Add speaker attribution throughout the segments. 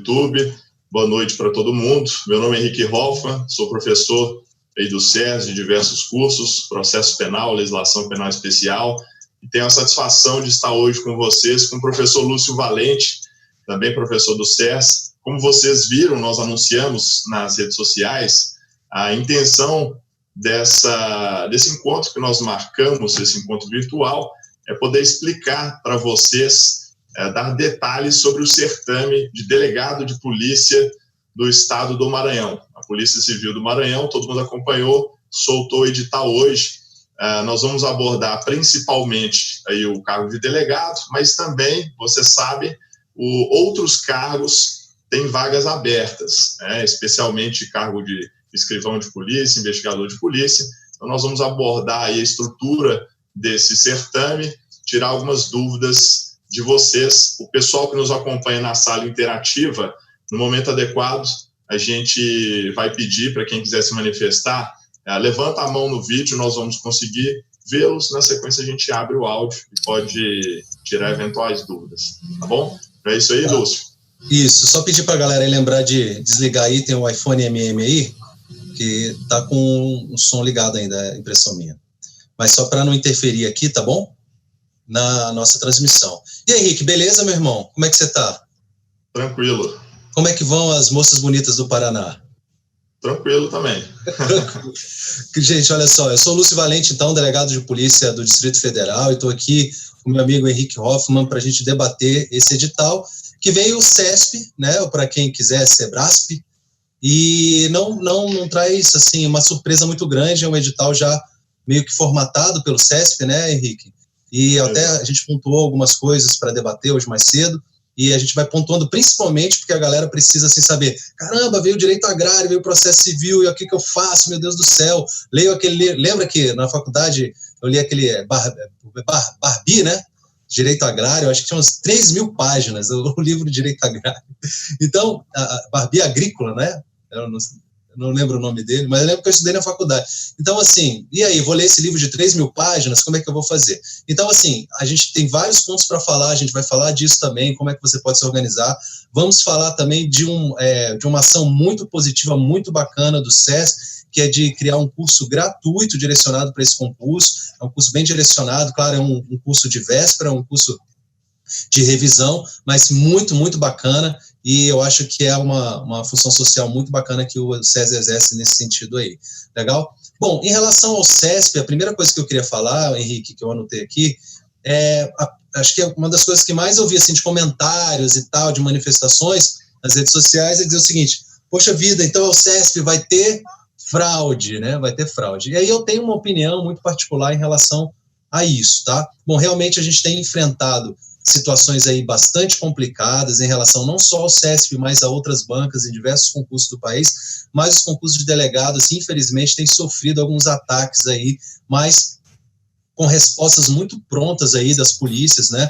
Speaker 1: YouTube. Boa noite para todo mundo. Meu nome é Henrique Hoffmann, sou professor aí do SES de diversos cursos, processo penal, legislação penal especial, e tenho a satisfação de estar hoje com vocês, com o professor Lúcio Valente, também professor do SES. Como vocês viram, nós anunciamos nas redes sociais a intenção desse encontro que nós marcamos, esse encontro virtual, é poder explicar para vocês, dar detalhes sobre o certame de delegado de polícia do estado do Maranhão. A Polícia Civil do Maranhão, todo mundo acompanhou, soltou o edital hoje. Nós vamos abordar principalmente aí o cargo de delegado, mas também, vocês sabem, outros cargos têm vagas abertas, especialmente cargo de escrivão de polícia, investigador de polícia. Então nós vamos abordar aí a estrutura desse certame, tirar algumas dúvidas de vocês. O pessoal que nos acompanha na sala interativa, no momento adequado, a gente vai pedir para quem quiser se manifestar, levanta a mão no vídeo, nós vamos conseguir vê-los. Na sequência, a gente abre o áudio e pode tirar eventuais dúvidas, tá bom? É isso aí, Lúcio?
Speaker 2: Isso, só pedir para a galera aí lembrar de desligar aí, tem o iPhone MM aí, que tá com o som ligado ainda, a impressão minha. Mas só para não interferir aqui, tá bom? Na nossa transmissão. E aí, Henrique, beleza, meu irmão? Como é que você tá?
Speaker 1: Tranquilo.
Speaker 2: Como é que vão as moças bonitas do Paraná?
Speaker 1: Tranquilo também.
Speaker 2: Gente, olha só, eu sou o Lúcio Valente, então, delegado de polícia do Distrito Federal, e estou aqui com meu amigo Henrique Hoffmann para a gente debater esse edital, que veio o CESP, né, para quem quiser, SEBRASP, e não traz, assim, uma surpresa muito grande, é um edital já meio que formatado pelo CESP, né, Henrique? E até a gente pontuou algumas coisas para debater hoje mais cedo, e a gente vai pontuando principalmente porque a galera precisa assim, saber, caramba, veio o direito agrário, veio o processo civil, e o que eu faço, meu Deus do céu? Leio aquele, lembra que na faculdade eu li aquele Barbie, né? Direito agrário, acho que tinha umas 3.000 páginas, o livro de direito agrário. Então, a Barbie agrícola, né? Eu não lembro o nome dele, mas eu lembro que eu estudei na faculdade. Então, assim, e aí, vou ler esse livro de 3.000 páginas, como é que eu vou fazer? Então, assim, a gente tem vários pontos para falar, a gente vai falar disso também, como é que você pode se organizar. Vamos falar também de uma ação muito positiva, muito bacana do SES, que é de criar um curso gratuito direcionado para esse concurso. É um curso bem direcionado, claro, é um curso de véspera, um curso de revisão, mas muito, muito bacana, e eu acho que é uma função social muito bacana que o SES exerce nesse sentido aí. Legal? Bom, em relação ao CESP, a primeira coisa que eu queria falar, Henrique, que eu anotei aqui, acho que é uma das coisas que mais eu vi, assim, de comentários e tal, de manifestações nas redes sociais, é dizer o seguinte, poxa vida, então o CESP vai ter fraude, né? Vai ter fraude. E aí eu tenho uma opinião muito particular em relação a isso, tá? Bom, realmente a gente tem enfrentado situações aí bastante complicadas em relação não só ao CESP, mas a outras bancas em diversos concursos do país, mas os concursos de delegados, infelizmente, têm sofrido alguns ataques aí, mas com respostas muito prontas aí das polícias, né?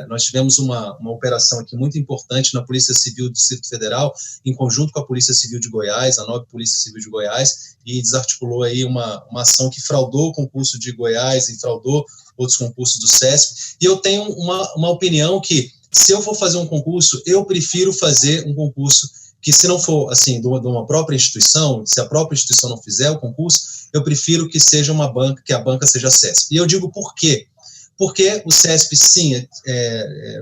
Speaker 2: Nós tivemos uma operação aqui muito importante na Polícia Civil do Distrito Federal, em conjunto com a Polícia Civil de Goiás, a 9ª Polícia Civil de Goiás, e desarticulou aí uma ação que fraudou o concurso de Goiás e fraudou outros concursos do CESP, e eu tenho uma opinião que, se eu for fazer um concurso, eu prefiro fazer um concurso que, se não for, assim, de uma própria instituição, se a própria instituição não fizer o concurso, eu prefiro que seja uma banca, que a banca seja a CESP. E eu digo por quê? Porque o CESP, sim,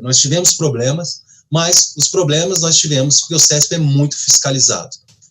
Speaker 2: nós tivemos problemas, mas os problemas nós tivemos porque o CESP é muito fiscalizado.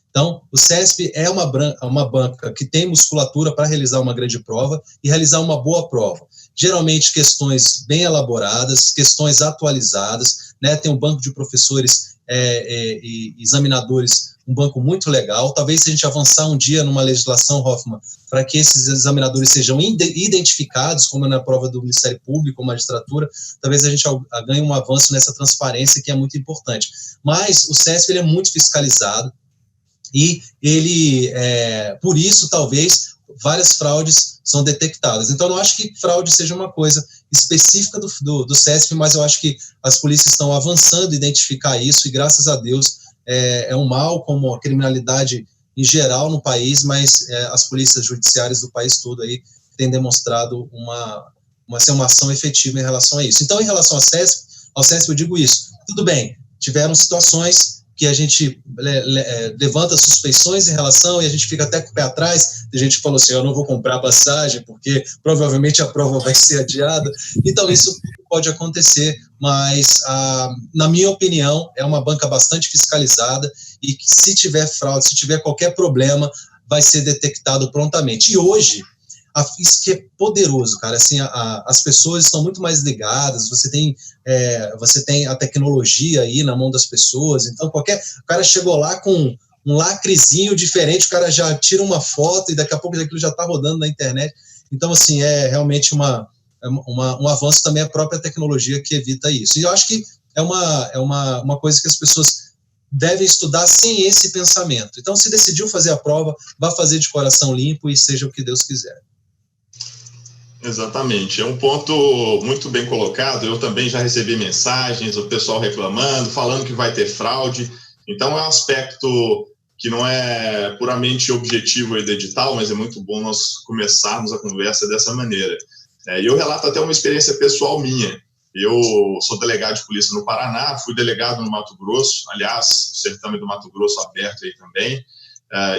Speaker 2: Então, o CESP é uma banca que tem musculatura para realizar uma grande prova e realizar uma boa prova. Geralmente questões bem elaboradas, questões atualizadas, né? Tem um banco de professores e examinadores, um banco muito legal. Talvez, se a gente avançar um dia numa legislação, Hoffmann, para que esses examinadores sejam identificados, como na prova do Ministério Público ou magistratura, talvez a gente ganhe um avanço nessa transparência que é muito importante. Mas o CESP ele é muito fiscalizado e ele, por isso, talvez, várias fraudes são detectadas. Então, eu não acho que fraude seja uma coisa específica do CESP, mas eu acho que as polícias estão avançando a identificar isso, e graças a Deus é um mal, como a criminalidade em geral no país, mas as polícias judiciárias do país todo aí têm demonstrado uma ação efetiva em relação a isso. Então, em relação ao CESP eu digo isso. Tudo bem, tiveram situações que a gente levanta suspeições em relação e a gente fica até com o pé atrás. A gente falou assim, eu não vou comprar passagem porque provavelmente a prova vai ser adiada. Então isso pode acontecer, mas na minha opinião é uma banca bastante fiscalizada e que se tiver fraude, se tiver qualquer problema, vai ser detectado prontamente. E hoje, isso que é poderoso, cara, assim, as pessoas estão muito mais ligadas, você tem a tecnologia aí na mão das pessoas, então o cara chegou lá com um lacrezinho diferente, o cara já tira uma foto e daqui a pouco aquilo já está rodando na internet. Então, assim, é realmente um avanço também a própria tecnologia que evita isso. E eu acho que é uma coisa que as pessoas devem estudar sem esse pensamento. Então, se decidiu fazer a prova, vá fazer de coração limpo e seja o que Deus quiser.
Speaker 1: Exatamente, é um ponto muito bem colocado. Eu também já recebi mensagens, o pessoal reclamando, falando que vai ter fraude. Então é um aspecto que não é puramente objetivo aí do edital, mas é muito bom nós começarmos a conversa dessa maneira. E eu relato até uma experiência pessoal minha. Eu sou delegado de polícia no Paraná, fui delegado no Mato Grosso, aliás, o certame do Mato Grosso aberto aí também,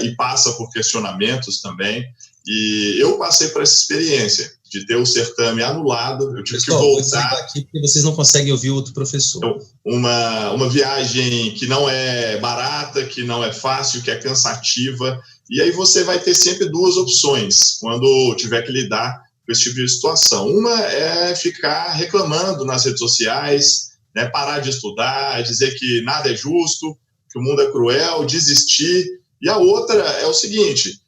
Speaker 1: e passa por questionamentos também. E eu passei por essa experiência de ter o certame anulado, eu tive que voltar. Vou desligar
Speaker 2: aqui porque vocês não conseguem ouvir o outro professor.
Speaker 1: Então, uma viagem que não é barata, que não é fácil, que é cansativa, e aí você vai ter sempre duas opções quando tiver que lidar com esse tipo de situação. Uma é ficar reclamando nas redes sociais, né, parar de estudar, dizer que nada é justo, que o mundo é cruel, desistir. E a outra é o seguinte,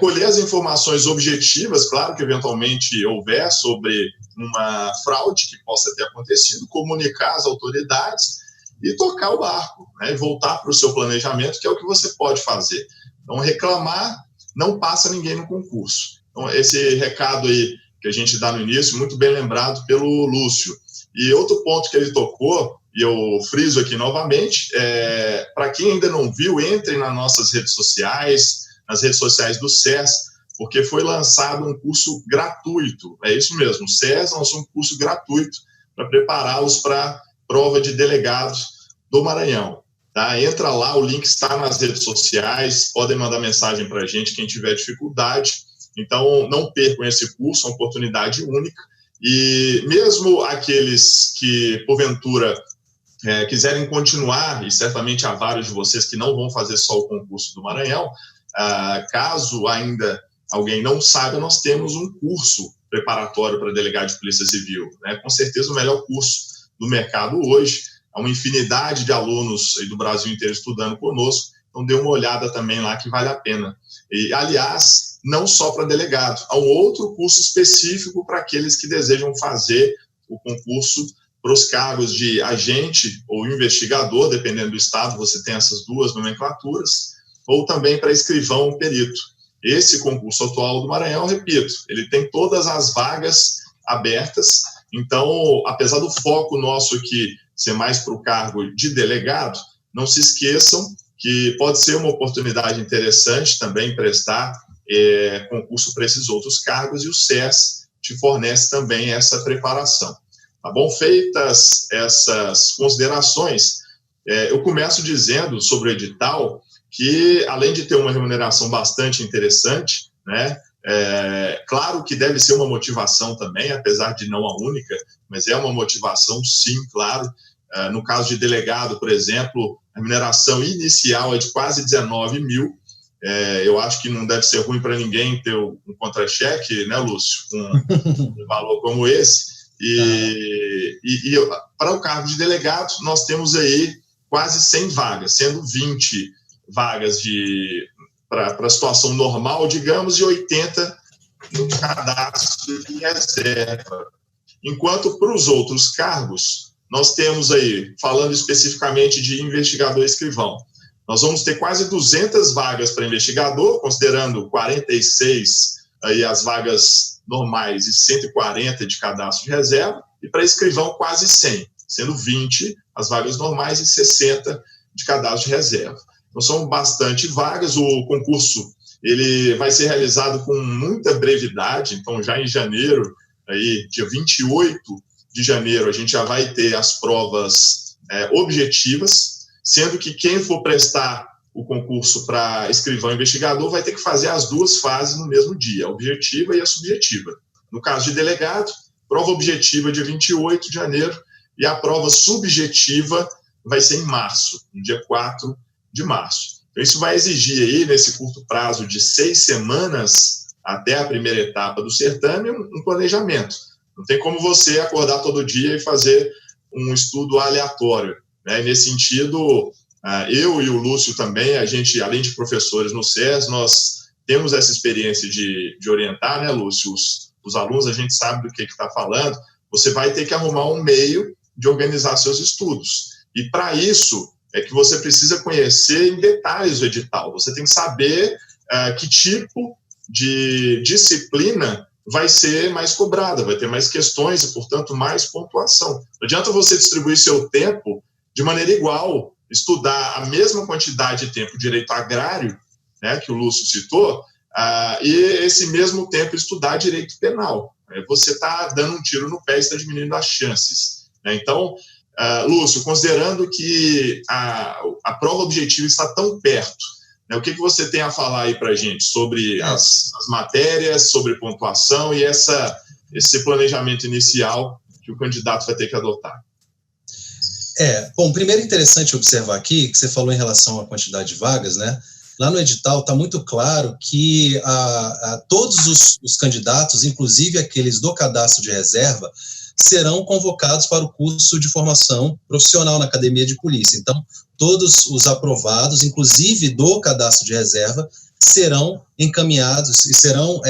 Speaker 1: colher as informações objetivas, claro que eventualmente houver sobre uma fraude que possa ter acontecido, comunicar às autoridades e tocar o barco, né, e voltar para o seu planejamento, que é o que você pode fazer. Então, reclamar não passa ninguém no concurso. Então, esse recado aí que a gente dá no início, muito bem lembrado pelo Lúcio. E outro ponto que ele tocou, e eu friso aqui novamente, para quem ainda não viu, entrem nas nossas redes sociais, nas redes sociais do SES, porque foi lançado um curso gratuito. É isso mesmo, o SES lançou um curso gratuito para prepará-los para a prova de delegado do Maranhão. Tá? Entra lá, o link está nas redes sociais, podem mandar mensagem para a gente, quem tiver dificuldade. Então, não percam esse curso, é uma oportunidade única. E mesmo aqueles que, porventura, quiserem continuar, e certamente há vários de vocês que não vão fazer só o concurso do Maranhão, caso ainda alguém não saiba, nós temos um curso preparatório para delegado de Polícia Civil, né? Com certeza o melhor curso do mercado hoje. Há uma infinidade de alunos aí do Brasil inteiro estudando conosco, então dê uma olhada também lá que vale a pena. E, aliás, não só para delegado, há um outro curso específico para aqueles que desejam fazer o concurso para os cargos de agente ou investigador, dependendo do estado, você tem essas duas nomenclaturas, ou também para escrivão ou perito. Esse concurso atual do Maranhão, repito, ele tem todas as vagas abertas, então, apesar do foco nosso aqui ser mais para o cargo de delegado, não se esqueçam que pode ser uma oportunidade interessante também prestar concurso para esses outros cargos, e o SES te fornece também essa preparação. Tá bom? Feitas essas considerações, eu começo dizendo sobre o edital que, além de ter uma remuneração bastante interessante, né, claro que deve ser uma motivação também, apesar de não a única, mas é uma motivação, sim, claro. No caso de delegado, por exemplo, a remuneração inicial é de quase 19 mil. Eu acho que não deve ser ruim para ninguém ter um contra-cheque, né, Lúcio, com um valor como esse. E para o cargo de delegado, nós temos aí quase 100 vagas, sendo 20 vagas para a situação normal, digamos, e 80 no cadastro de reserva. Enquanto para os outros cargos, nós temos aí, falando especificamente de investigador escrivão, nós vamos ter quase 200 vagas para investigador, considerando 46 aí as vagas normais e 140 de cadastro de reserva, e para escrivão quase 100, sendo 20 as vagas normais e 60 de cadastro de reserva. Então são bastante vagas. O concurso ele vai ser realizado com muita brevidade, então já em janeiro, aí, dia 28 de janeiro, a gente já vai ter as provas objetivas, sendo que quem for prestar o concurso para escrivão investigador vai ter que fazer as duas fases no mesmo dia, a objetiva e a subjetiva. No caso de delegado, prova objetiva dia 28 de janeiro e a prova subjetiva vai ser em março, no dia 4 de março. Então, isso vai exigir aí, nesse curto prazo de 6 semanas até a primeira etapa do certame, um planejamento. Não tem como você acordar todo dia e fazer um estudo aleatório, né? Nesse sentido, eu e o Lúcio também, a gente, além de professores no SES, nós temos essa experiência de orientar, né, Lúcio, os alunos, a gente sabe do que está falando. Você vai ter que arrumar um meio de organizar seus estudos. E para isso é que você precisa conhecer em detalhes o edital. Você tem que saber que tipo de disciplina vai ser mais cobrada, vai ter mais questões e, portanto, mais pontuação. Não adianta você distribuir seu tempo de maneira igual, estudar a mesma quantidade de tempo direito agrário, né, que o Lúcio citou, e esse mesmo tempo estudar direito penal. Você está dando um tiro no pé e está diminuindo as chances, né? Então, Lúcio, considerando que a prova objetiva está tão perto, né, o que você tem a falar aí para a gente sobre as matérias, sobre pontuação e esse planejamento inicial que o candidato vai ter que adotar?
Speaker 2: Bom, primeiro é interessante observar aqui que você falou em relação à quantidade de vagas, né? Lá no edital está muito claro que todos os candidatos, inclusive aqueles do cadastro de reserva, serão convocados para o curso de formação profissional na Academia de Polícia. Então, todos os aprovados, inclusive do cadastro de reserva, serão encaminhados e serão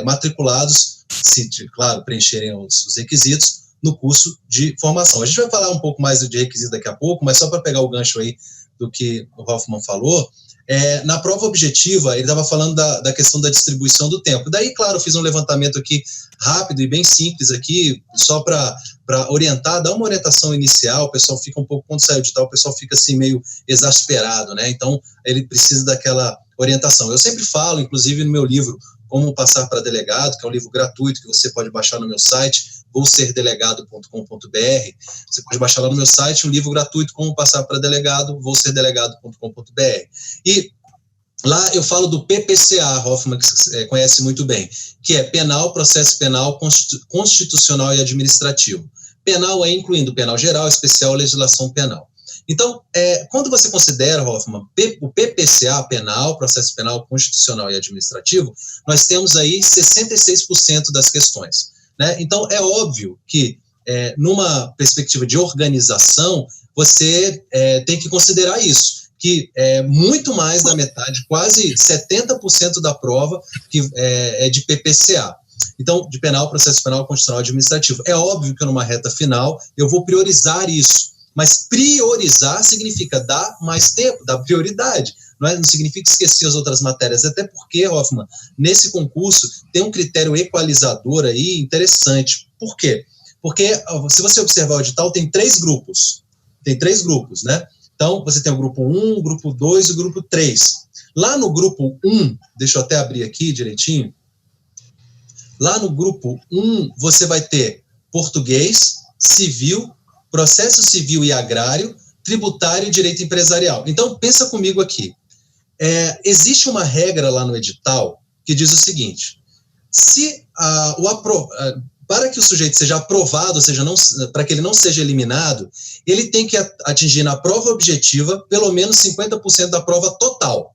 Speaker 2: matriculados, se, claro, preencherem os requisitos, no curso de formação. A gente vai falar um pouco mais de requisito daqui a pouco, mas só para pegar o gancho aí do que o Hoffman falou, na prova objetiva, ele estava falando da questão da distribuição do tempo. Daí, claro, eu fiz um levantamento aqui rápido e bem simples aqui, só para orientar, dar uma orientação inicial. O pessoal fica um pouco, quando sai o edital, o pessoal fica assim meio exasperado, né? Então, ele precisa daquela orientação. Eu sempre falo, inclusive no meu livro, Como Passar para Delegado, que é um livro gratuito que você pode baixar no meu site, vouserdelegado.com.br. Você pode baixar lá no meu site um livro gratuito, Como Passar para Delegado, vouserdelegado.com.br. E lá eu falo do PPCA, Hoffman, que você conhece muito bem, que é Penal, Processo Penal, Constitucional e Administrativo. Penal incluindo penal geral, especial, legislação penal. Então, quando você considera, Hoffman, o PPCA, penal, processo penal, constitucional e administrativo, nós temos aí 66% das questões, né? Então, é óbvio que, numa perspectiva de organização, você tem que considerar isso, que muito mais da metade, quase 70% da prova que é de PPCA. Então, de penal, processo penal, constitucional e administrativo. É óbvio que numa reta final eu vou priorizar isso, mas priorizar significa dar mais tempo, dar prioridade, não significa esquecer as outras matérias, até porque, Hoffman, nesse concurso tem um critério equalizador aí interessante. Por quê? Porque, se você observar o edital, tem três grupos, né? Então, você tem o grupo 1, o grupo 2 e o grupo 3. Lá no grupo 1, deixa eu até abrir aqui direitinho, lá no grupo 1, você vai ter português, civil, processo civil e agrário, tributário e direito empresarial. Então, pensa comigo aqui. Existe uma regra lá no edital que diz o seguinte: se para que o sujeito seja aprovado, ou seja, para que ele não seja eliminado, ele tem que atingir na prova objetiva pelo menos 50% da prova total,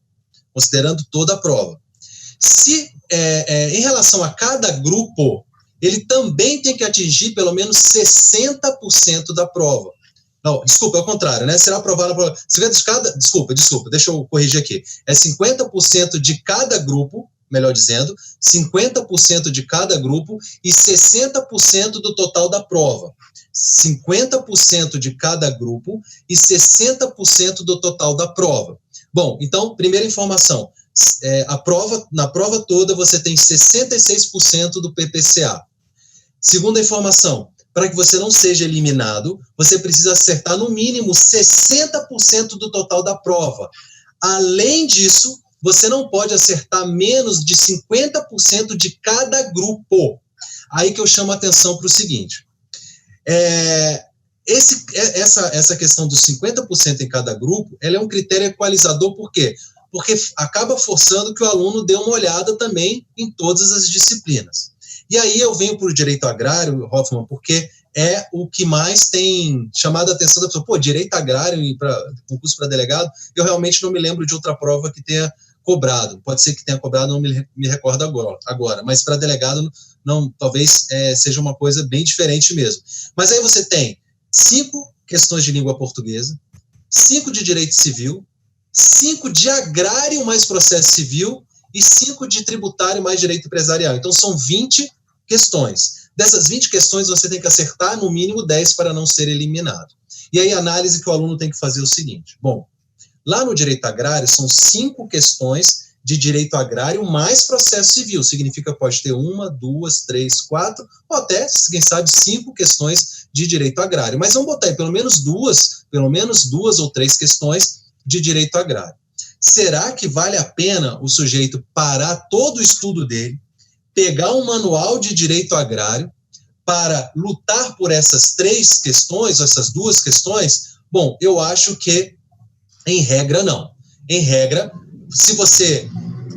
Speaker 2: considerando toda a prova. Se, em relação a cada grupo, ele também tem que atingir pelo menos 60% da prova. Não, desculpa, é o contrário, né? Será aprovado por... Desculpa, deixa eu corrigir aqui. É 50% de cada grupo, melhor dizendo, 50% de cada grupo e 60% do total da prova. 50% de cada grupo e 60% do total da prova. Bom, então, primeira informação. Na prova toda você tem 66% do PPCA. Segunda informação, para que você não seja eliminado, você precisa acertar no mínimo 60% do total da prova. Além disso, você não pode acertar menos de 50% de cada grupo. Aí que eu chamo a atenção para o seguinte, essa questão dos 50% em cada grupo, ela é um critério equalizador, por quê? Porque acaba forçando que o aluno dê uma olhada também em todas as disciplinas. E aí eu venho para o direito agrário, Hoffman, porque é o que mais tem chamado a atenção da pessoa. Pô, direito agrário e concurso para delegado, eu realmente não me lembro de outra prova que tenha cobrado. Pode ser que tenha cobrado, não me recordo agora. Mas para delegado, não, talvez seja uma coisa bem diferente mesmo. Mas aí você tem 5 questões de língua portuguesa, 5 de direito civil, 5 de agrário mais processo civil e 5 de tributário mais direito empresarial. Então, são 20 questões. Dessas 20 questões, você tem que acertar no mínimo 10 para não ser eliminado. E aí, a análise que o aluno tem que fazer é o seguinte. Bom, lá no direito agrário, são 5 questões de direito agrário mais processo civil. Significa que pode ter 1, 2, 3, 4, ou até, quem sabe, 5 questões de direito agrário. Mas vamos botar aí pelo menos duas ou 3 questões de direito agrário. Será que vale a pena o sujeito parar todo o estudo dele, pegar um manual de direito agrário para lutar por essas 3 questões, essas 2 questões? Bom, eu acho que, em regra, não. Em regra, se você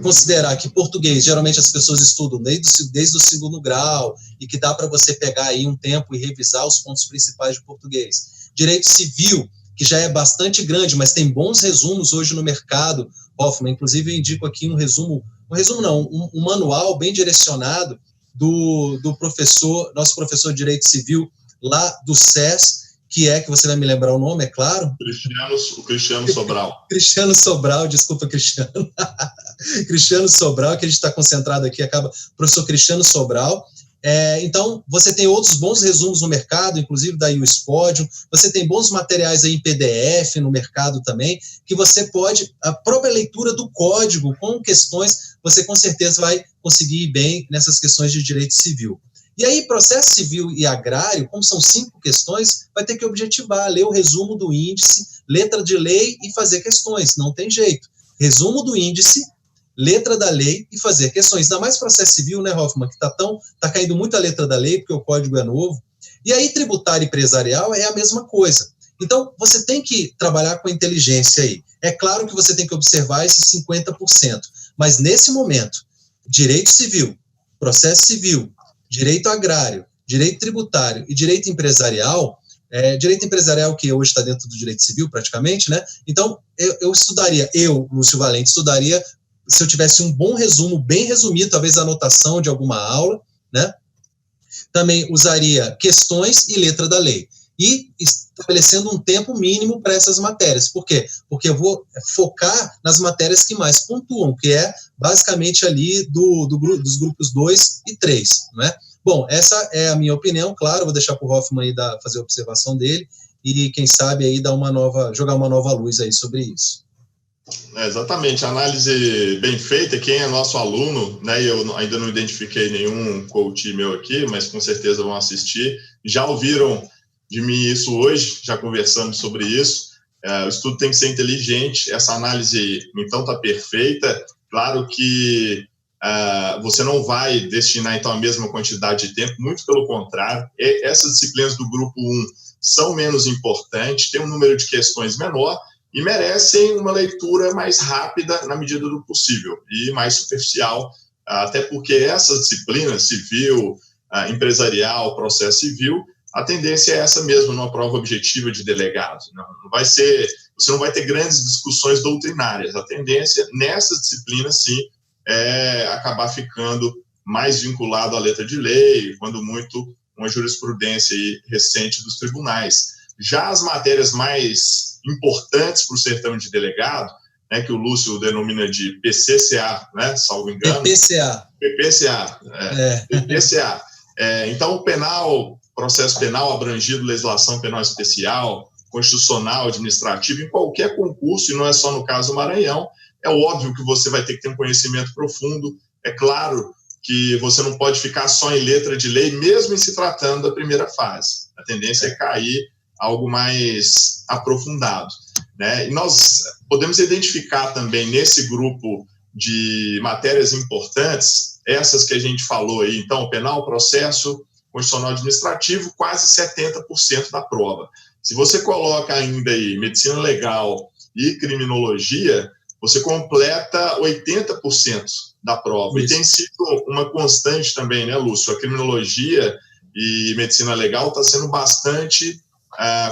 Speaker 2: considerar que português, geralmente as pessoas estudam desde o 2º grau, e que dá para você pegar aí um tempo e revisar os pontos principais de português. Direito civil, que já é bastante grande, mas tem bons resumos hoje no mercado, Hoffman. Inclusive eu indico aqui um manual bem direcionado do nosso professor de Direito Civil lá do SES, que você vai me lembrar o nome, é claro?
Speaker 1: Cristiano Sobral.
Speaker 2: Cristiano Sobral, desculpa, Cristiano. Cristiano Sobral, que a gente está concentrado aqui, professor Cristiano Sobral. Então, você tem outros bons resumos no mercado, inclusive da USPodium, você tem bons materiais aí em PDF no mercado também, que você pode, a própria leitura do código com questões, você com certeza vai conseguir ir bem nessas questões de direito civil. E aí, processo civil e agrário, como são 5 questões, vai ter que objetivar, ler o resumo do índice, letra de lei e fazer questões, não tem jeito. Resumo do índice, letra da lei e fazer questões. Ainda mais processo civil, né, Hoffman, que tá caindo muito a letra da lei, porque o código é novo. E aí, tributário e empresarial é a mesma coisa. Então, você tem que trabalhar com a inteligência aí. É claro que você tem que observar esses 50%, mas nesse momento, direito civil, processo civil, direito agrário, direito tributário e direito empresarial que hoje está dentro do direito civil praticamente, né? Então, Lúcio Valente, estudaria, se eu tivesse um bom resumo, bem resumido, talvez a anotação de alguma aula, né? Também usaria questões e letra da lei. E estabelecendo um tempo mínimo para essas matérias. Por quê? Porque eu vou focar nas matérias que mais pontuam, que é basicamente ali dos grupos 2 e 3, né? Bom, essa é a minha opinião, claro, vou deixar para o Hoffman aí fazer a observação dele e, quem sabe, aí jogar uma nova luz aí sobre isso.
Speaker 1: Exatamente, análise bem feita. Quem é nosso aluno, né, eu ainda não identifiquei nenhum coach meu aqui, mas com certeza vão assistir, já ouviram de mim isso hoje, já conversamos sobre isso. O estudo tem que ser inteligente, essa análise, então, está perfeita. Claro que você não vai destinar, então, a mesma quantidade de tempo, muito pelo contrário. Essas disciplinas do grupo 1 são menos importantes, tem um número de questões menor e merecem uma leitura mais rápida na medida do possível e mais superficial, até porque essas disciplinas, civil, empresarial, processo civil, a tendência é essa mesmo, numa prova objetiva de delegado. Você não vai ter grandes discussões doutrinárias. A tendência nessas disciplinas, sim, é acabar ficando mais vinculado à letra de lei, quando muito uma jurisprudência aí recente dos tribunais. Já as matérias mais importantes para o certame de delegado, né, que o Lúcio denomina de PCCA, né, salvo engano.
Speaker 2: PPCA.
Speaker 1: PPCA. Então, o penal, processo penal abrangido, legislação penal especial, constitucional, administrativo, em qualquer concurso, e não é só no caso do Maranhão, é óbvio que você vai ter que ter um conhecimento profundo. É claro que você não pode ficar só em letra de lei, mesmo em se tratando da primeira fase. A tendência é cair algo mais aprofundado, né? E nós podemos identificar também nesse grupo de matérias importantes, essas que a gente falou aí, então, penal, processo, constitucional administrativo, quase 70% da prova. Se você coloca ainda aí medicina legal e criminologia, você completa 80% da prova. Isso. E tem sido uma constante também, né, Lúcio? A criminologia e medicina legal está sendo bastante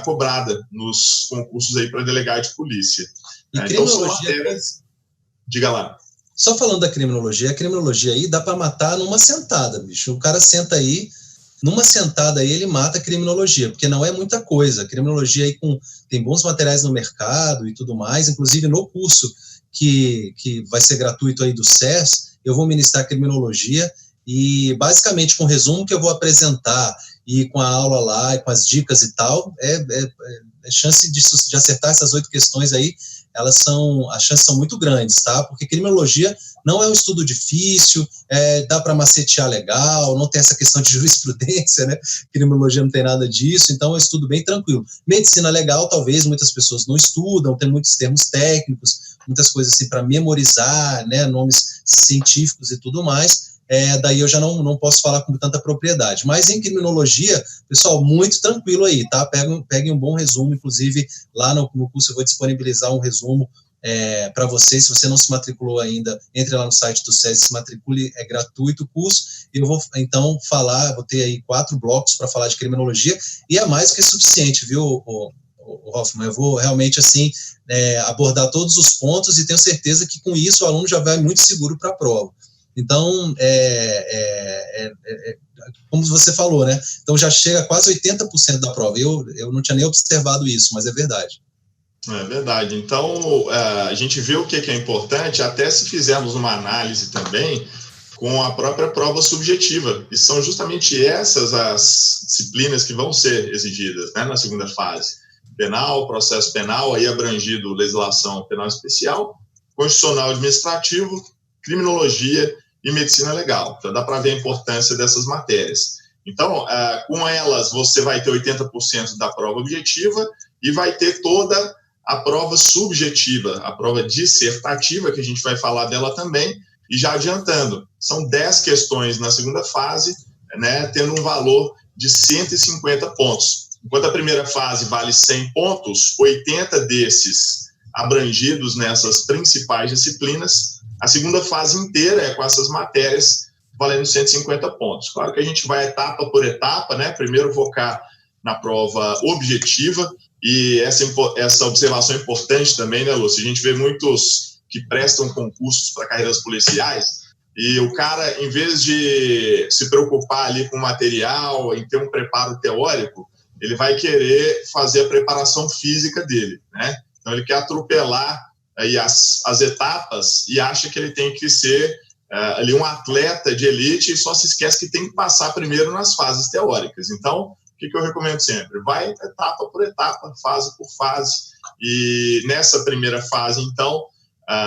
Speaker 1: cobrada nos concursos aí para delegado de polícia.
Speaker 2: E criminologia...
Speaker 1: Diga lá.
Speaker 2: Só falando da criminologia, a criminologia aí dá para matar numa sentada, bicho. O cara senta aí, numa sentada aí ele mata a criminologia, porque não é muita coisa. A criminologia aí tem bons materiais no mercado e tudo mais, inclusive no curso que vai ser gratuito aí do SES, eu vou ministrar criminologia e basicamente com o resumo que eu vou apresentar e com a aula lá e com as dicas e tal, chance de acertar essas 8 questões aí, as chances são muito grandes, tá? Porque criminologia não é um estudo difícil, dá para macetear legal, não tem essa questão de jurisprudência, né? Criminologia não tem nada disso, então é um estudo bem tranquilo. Medicina legal, talvez muitas pessoas não estudam, tem muitos termos técnicos, muitas coisas assim para memorizar, né? Nomes científicos e tudo mais. Daí eu já não posso falar com tanta propriedade. Mas em criminologia, pessoal, muito tranquilo aí, tá? Peguem um bom resumo, inclusive lá no curso eu vou disponibilizar um resumo para vocês. Se você não se matriculou ainda, entre lá no site do SES, se matricule, é gratuito o curso. Eu vou então vou ter aí 4 blocos para falar de criminologia, e é mais do que suficiente, viu, Hoffman? Eu vou realmente assim abordar todos os pontos e tenho certeza que com isso o aluno já vai muito seguro para a prova. Então, como você falou, né? Então já chega a quase 80% da prova. Eu não tinha nem observado isso, mas é verdade.
Speaker 1: É verdade. Então, a gente vê o que é importante, até se fizermos uma análise também com a própria prova subjetiva. E são justamente essas as disciplinas que vão ser exigidas, né, na segunda fase. Penal, processo penal, aí abrangido legislação penal especial, constitucional administrativo, criminologia e medicina legal. Então, dá para ver a importância dessas matérias. Então, com elas, você vai ter 80% da prova objetiva e vai ter toda a prova subjetiva, a prova dissertativa, que a gente vai falar dela também, e já adiantando, são 10 questões na segunda fase, né, tendo um valor de 150 pontos. Enquanto a primeira fase vale 100 pontos, 80 desses abrangidos nessas principais disciplinas, a segunda fase inteira é com essas matérias valendo 150 pontos. Claro que a gente vai etapa por etapa, né? Primeiro focar na prova objetiva, e essa observação é importante também, né, Lúcio? A gente vê muitos que prestam concursos para carreiras policiais e o cara, em vez de se preocupar ali com o material, em ter um preparo teórico, ele vai querer fazer a preparação física dele, né? Então ele quer atropelar aí as etapas e acha que ele tem que ser ali um atleta de elite e só se esquece que tem que passar primeiro nas fases teóricas. Então, o que eu recomendo sempre? Vai etapa por etapa, fase por fase, e nessa primeira fase, então,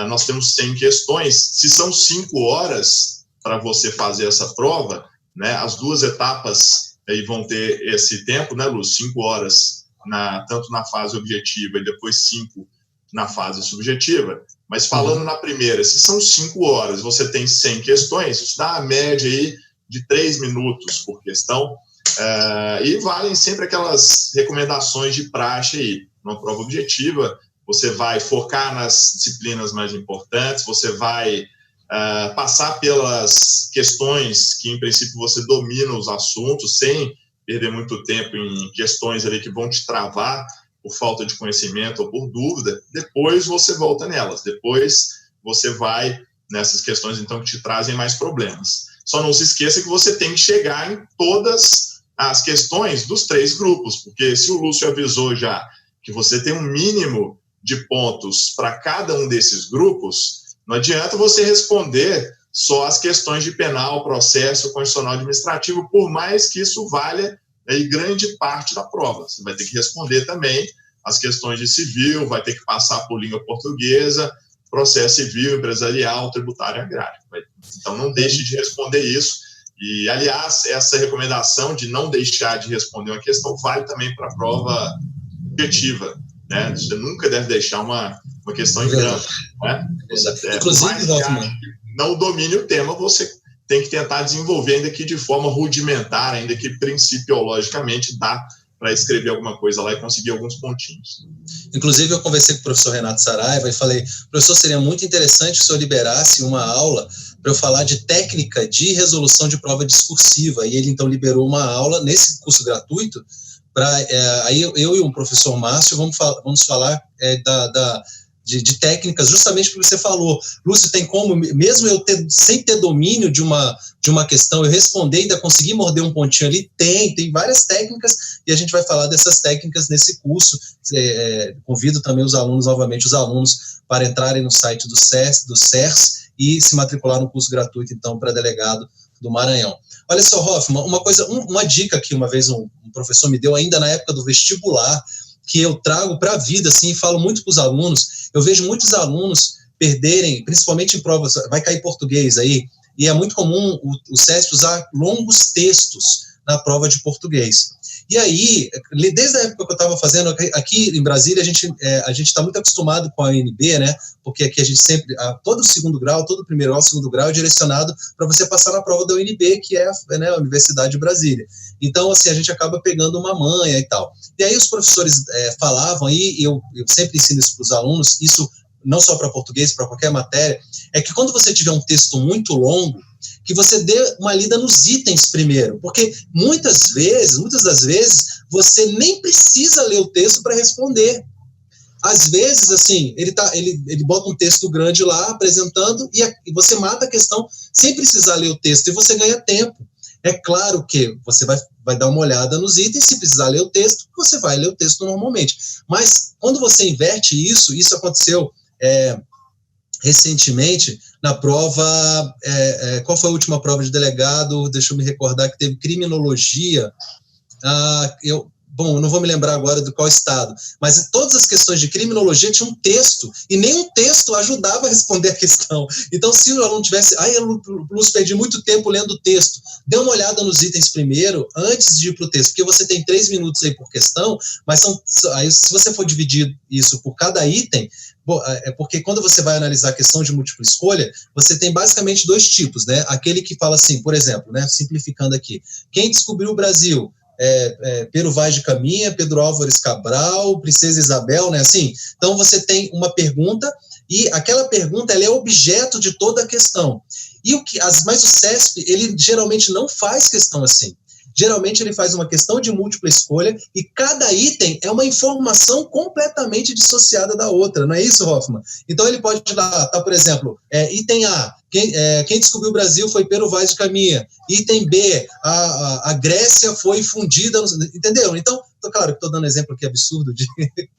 Speaker 1: nós temos 100 questões. Se são 5 horas para você fazer essa prova, né, as 2 etapas aí vão ter esse tempo, né, Lúcio? 5 horas, tanto na fase objetiva e depois 5 na fase subjetiva, mas falando na primeira, se são 5 horas, você tem 100 questões, isso dá a média aí de 3 minutos por questão, e valem sempre aquelas recomendações de praxe aí. Numa prova objetiva, você vai focar nas disciplinas mais importantes, você vai passar pelas questões que, em princípio, você domina os assuntos, sem perder muito tempo em questões ali que vão te travar por falta de conhecimento ou por dúvida. Depois você volta nelas, depois você vai nessas questões, então, que te trazem mais problemas. Só não se esqueça que você tem que chegar em todas as questões dos 3 grupos, porque se o Lúcio avisou já que você tem um mínimo de pontos para cada um desses grupos, não adianta você responder só as questões de penal, processo, constitucional, administrativo, por mais que isso valha aí grande parte da prova. Você vai ter que responder também as questões de civil, vai ter que passar por língua portuguesa, processo civil, empresarial, tributário e agrário. Então, não deixe de responder isso. E, aliás, essa recomendação de não deixar de responder uma questão vale também para a prova objetiva, né? Você nunca deve deixar uma questão em branco, né?
Speaker 2: Inclusive,
Speaker 1: não domine o tema, você tem que tentar desenvolver, ainda que de forma rudimentar, ainda que principiologicamente dá para escrever alguma coisa lá e conseguir alguns pontinhos.
Speaker 2: Inclusive, eu conversei com o professor Renato Saraiva e falei, professor, seria muito interessante se o senhor liberasse uma aula para eu falar de técnica de resolução de prova discursiva, e ele então liberou uma aula nesse curso gratuito, aí eu e o professor Márcio vamos falar de técnicas, justamente porque você falou, Lúcio, tem como, mesmo eu sem ter domínio de uma questão, eu responder e ainda conseguir morder um pontinho ali? Tem várias técnicas, e a gente vai falar dessas técnicas nesse curso. Convido também novamente os alunos, para entrarem no site do CERS e se matricular no curso gratuito, então, para delegado do Maranhão. Olha só, Hoffman, uma dica que uma vez um professor me deu, ainda na época do vestibular, que eu trago para a vida, assim, e falo muito para os alunos. Eu vejo muitos alunos perderem, principalmente em provas, vai cair português aí, e é muito comum o CESP usar longos textos na prova de português. E aí, desde a época que eu estava fazendo, aqui em Brasília, a gente está muito acostumado com a UNB, né? Porque aqui a gente sempre, todo o segundo grau, todo o primeiro grau, segundo grau é direcionado para você passar na prova da UNB, que é a Universidade de Brasília. Então, assim, a gente acaba pegando uma manha e tal. E aí os professores falavam, e eu sempre ensino isso para os alunos, isso não só para português, para qualquer matéria, é que quando você tiver um texto muito longo, que você dê uma lida nos itens primeiro, porque muitas das vezes, você nem precisa ler o texto para responder. Às vezes, assim, ele bota um texto grande lá, apresentando, e você mata a questão sem precisar ler o texto, e você ganha tempo. É claro que você vai dar uma olhada nos itens, se precisar ler o texto, você vai ler o texto normalmente. Mas quando você inverte isso aconteceu recentemente na prova, qual foi a última prova de delegado? Deixa eu me recordar, que teve criminologia. Eu não vou me lembrar agora de qual estado, mas todas as questões de criminologia tinham um texto, e nenhum texto ajudava a responder a questão. Então, se o aluno tivesse, Lúcio, perdi muito tempo lendo o texto, dê uma olhada nos itens primeiro, antes de ir para o texto, porque você tem 3 minutos aí por questão, mas aí, se você for dividir isso por cada item, porque quando você vai analisar a questão de múltipla escolha, você tem basicamente 2 tipos, né? Aquele que fala assim, por exemplo, né, simplificando aqui, quem descobriu o Brasil? Pero Vaz de Caminha, Pedro Álvares Cabral, Princesa Isabel, né? Assim, então você tem uma pergunta, e aquela pergunta ela é objeto de toda a questão. Mas o CESP, ele geralmente não faz questão assim. Geralmente ele faz uma questão de múltipla escolha, e cada item é uma informação completamente dissociada da outra, não é isso, Hoffman? Então ele pode dar, por exemplo, item A, quem descobriu o Brasil foi Pero Vaz de Caminha. Item B, a Grécia foi fundida, entendeu? Então, claro que estou dando exemplo aqui absurdo de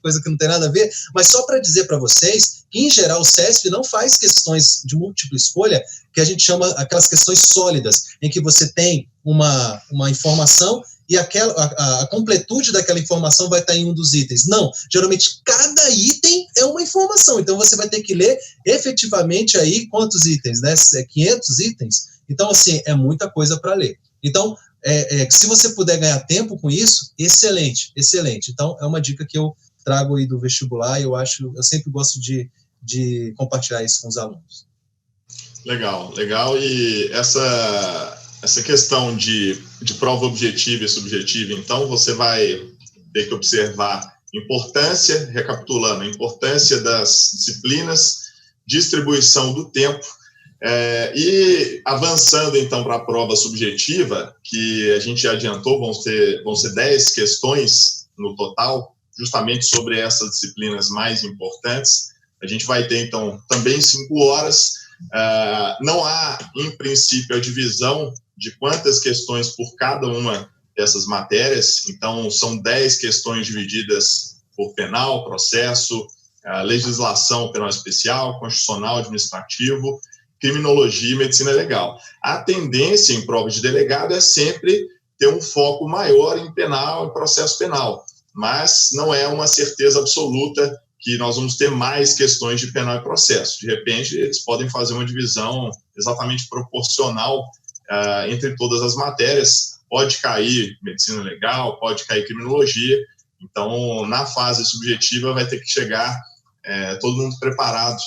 Speaker 2: coisa que não tem nada a ver, mas só para dizer para vocês que, em geral, o CESP não faz questões de múltipla escolha, que a gente chama aquelas questões sólidas, em que você tem uma informação e a completude daquela informação vai estar em um dos itens. Não, geralmente cada item é uma informação, então você vai ter que ler efetivamente aí quantos itens, né? 500 itens? Então, assim, é muita coisa para ler. Então, se você puder ganhar tempo com isso, excelente, excelente. Então, é uma dica que eu trago aí do vestibular, e eu sempre gosto de compartilhar isso com os alunos.
Speaker 1: Legal. E essa questão de prova objetiva e subjetiva, então, você vai ter que observar recapitulando, a importância das disciplinas, distribuição do tempo, e avançando, então, para a prova subjetiva, que a gente já adiantou, vão ser 10 questões no total, justamente sobre essas disciplinas mais importantes. A gente vai ter, então, também 5 horas. Não há, em princípio, a divisão de quantas questões por cada uma dessas matérias. Então, são 10 questões divididas por penal, processo, legislação penal especial, constitucional, administrativo, criminologia e medicina legal. A tendência em prova de delegado é sempre ter um foco maior em penal, em processo penal, mas não é uma certeza absoluta que nós vamos ter mais questões de penal e processo. De repente, eles podem fazer uma divisão exatamente proporcional entre todas as matérias. Pode cair medicina legal, pode cair criminologia. Então, na fase subjetiva, vai ter que chegar todo mundo preparado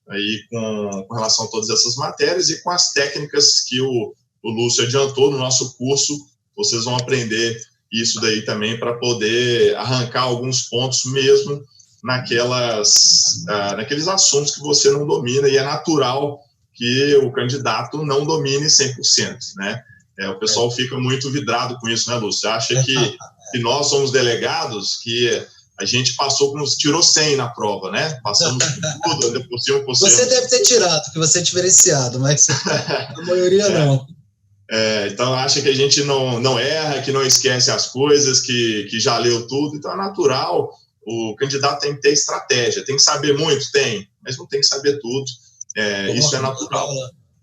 Speaker 1: aí com relação a todas essas matérias e com as técnicas que o o Lúcio adiantou no nosso curso, vocês vão aprender isso daí também para poder arrancar alguns pontos mesmo naqueles assuntos que você não domina, e é natural que o candidato não domine 100%, né? O pessoal fica muito vidrado com isso, né, Lúcio? Acha que nós somos delegados, que a gente tirou 100 na prova, né? Passamos tudo, ainda por cima.
Speaker 2: Você deve ter tirado, porque você é diferenciado, mas a maioria não.
Speaker 1: Então acha que a gente não erra, que não esquece as coisas, que já leu tudo. Então é natural, o candidato tem que ter estratégia, tem que saber muito, mas não tem que saber tudo. Isso é natural.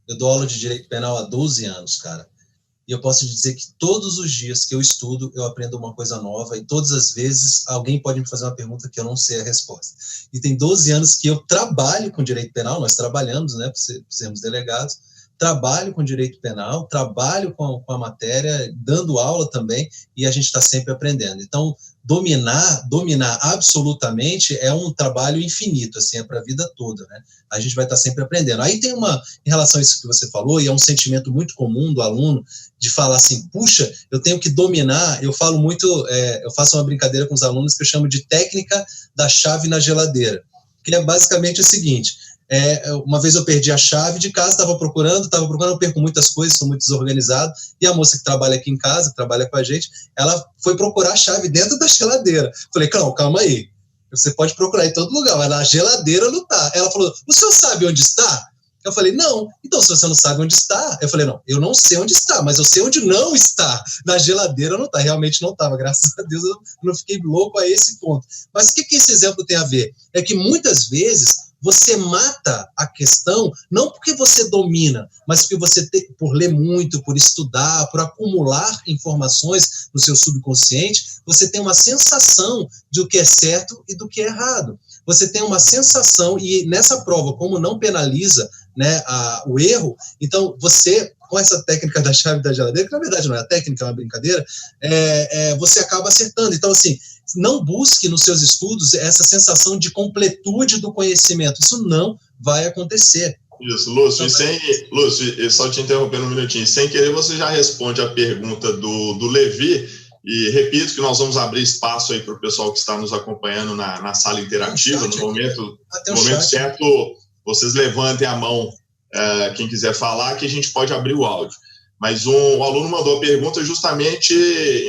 Speaker 2: Eu dou aula de direito penal há 12 anos, cara. E eu posso dizer que todos os dias que eu estudo, eu aprendo uma coisa nova, e todas as vezes alguém pode me fazer uma pergunta que eu não sei a resposta. E tem 12 anos que eu trabalho com direito penal, nós trabalhamos, né, por sermos delegados, trabalho com direito penal, trabalho com a matéria, dando aula também, e a gente está sempre aprendendo. Então, dominar absolutamente é um trabalho infinito, assim, é para a vida toda, né? A gente vai estar sempre aprendendo. Aí tem em relação a isso que você falou, e é um sentimento muito comum do aluno, de falar assim, puxa, eu tenho que dominar. Eu falo muito, eu faço uma brincadeira com os alunos que eu chamo de técnica da chave na geladeira, que é basicamente o seguinte: uma vez eu perdi a chave de casa, estava procurando, eu perco muitas coisas, sou muito desorganizado, e a moça que trabalha aqui em casa, que trabalha com a gente, ela foi procurar a chave dentro da geladeira. Falei, calma aí, você pode procurar em todo lugar, mas na geladeira não está. Ela falou, o senhor sabe onde está? Eu falei, não. Então, se você não sabe onde está, eu falei, não, eu não sei onde está, mas eu sei onde não está. Na geladeira não está, realmente não estava, graças a Deus eu não fiquei louco a esse ponto. Mas o que esse exemplo tem a ver? É que muitas vezes você mata a questão não porque você domina, mas porque você por ler muito, por estudar, por acumular informações no seu subconsciente, você tem uma sensação do que é certo e do que é errado. Você tem uma sensação, e nessa prova, como não penaliza, né, o erro, então você, com essa técnica da chave da geladeira, que na verdade não é a técnica, é uma brincadeira, você acaba acertando. Então, assim, não busque nos seus estudos essa sensação de completude do conhecimento. Isso não vai acontecer.
Speaker 1: Isso, Lúcio, Lúcio, só te interrompendo um minutinho, sem querer você já responde a pergunta do Levi, e repito que nós vamos abrir espaço aí para o pessoal que está nos acompanhando na sala interativa. No momento certo, vocês levantem a mão, quem quiser falar, que a gente pode abrir o áudio. Mas o aluno mandou a pergunta justamente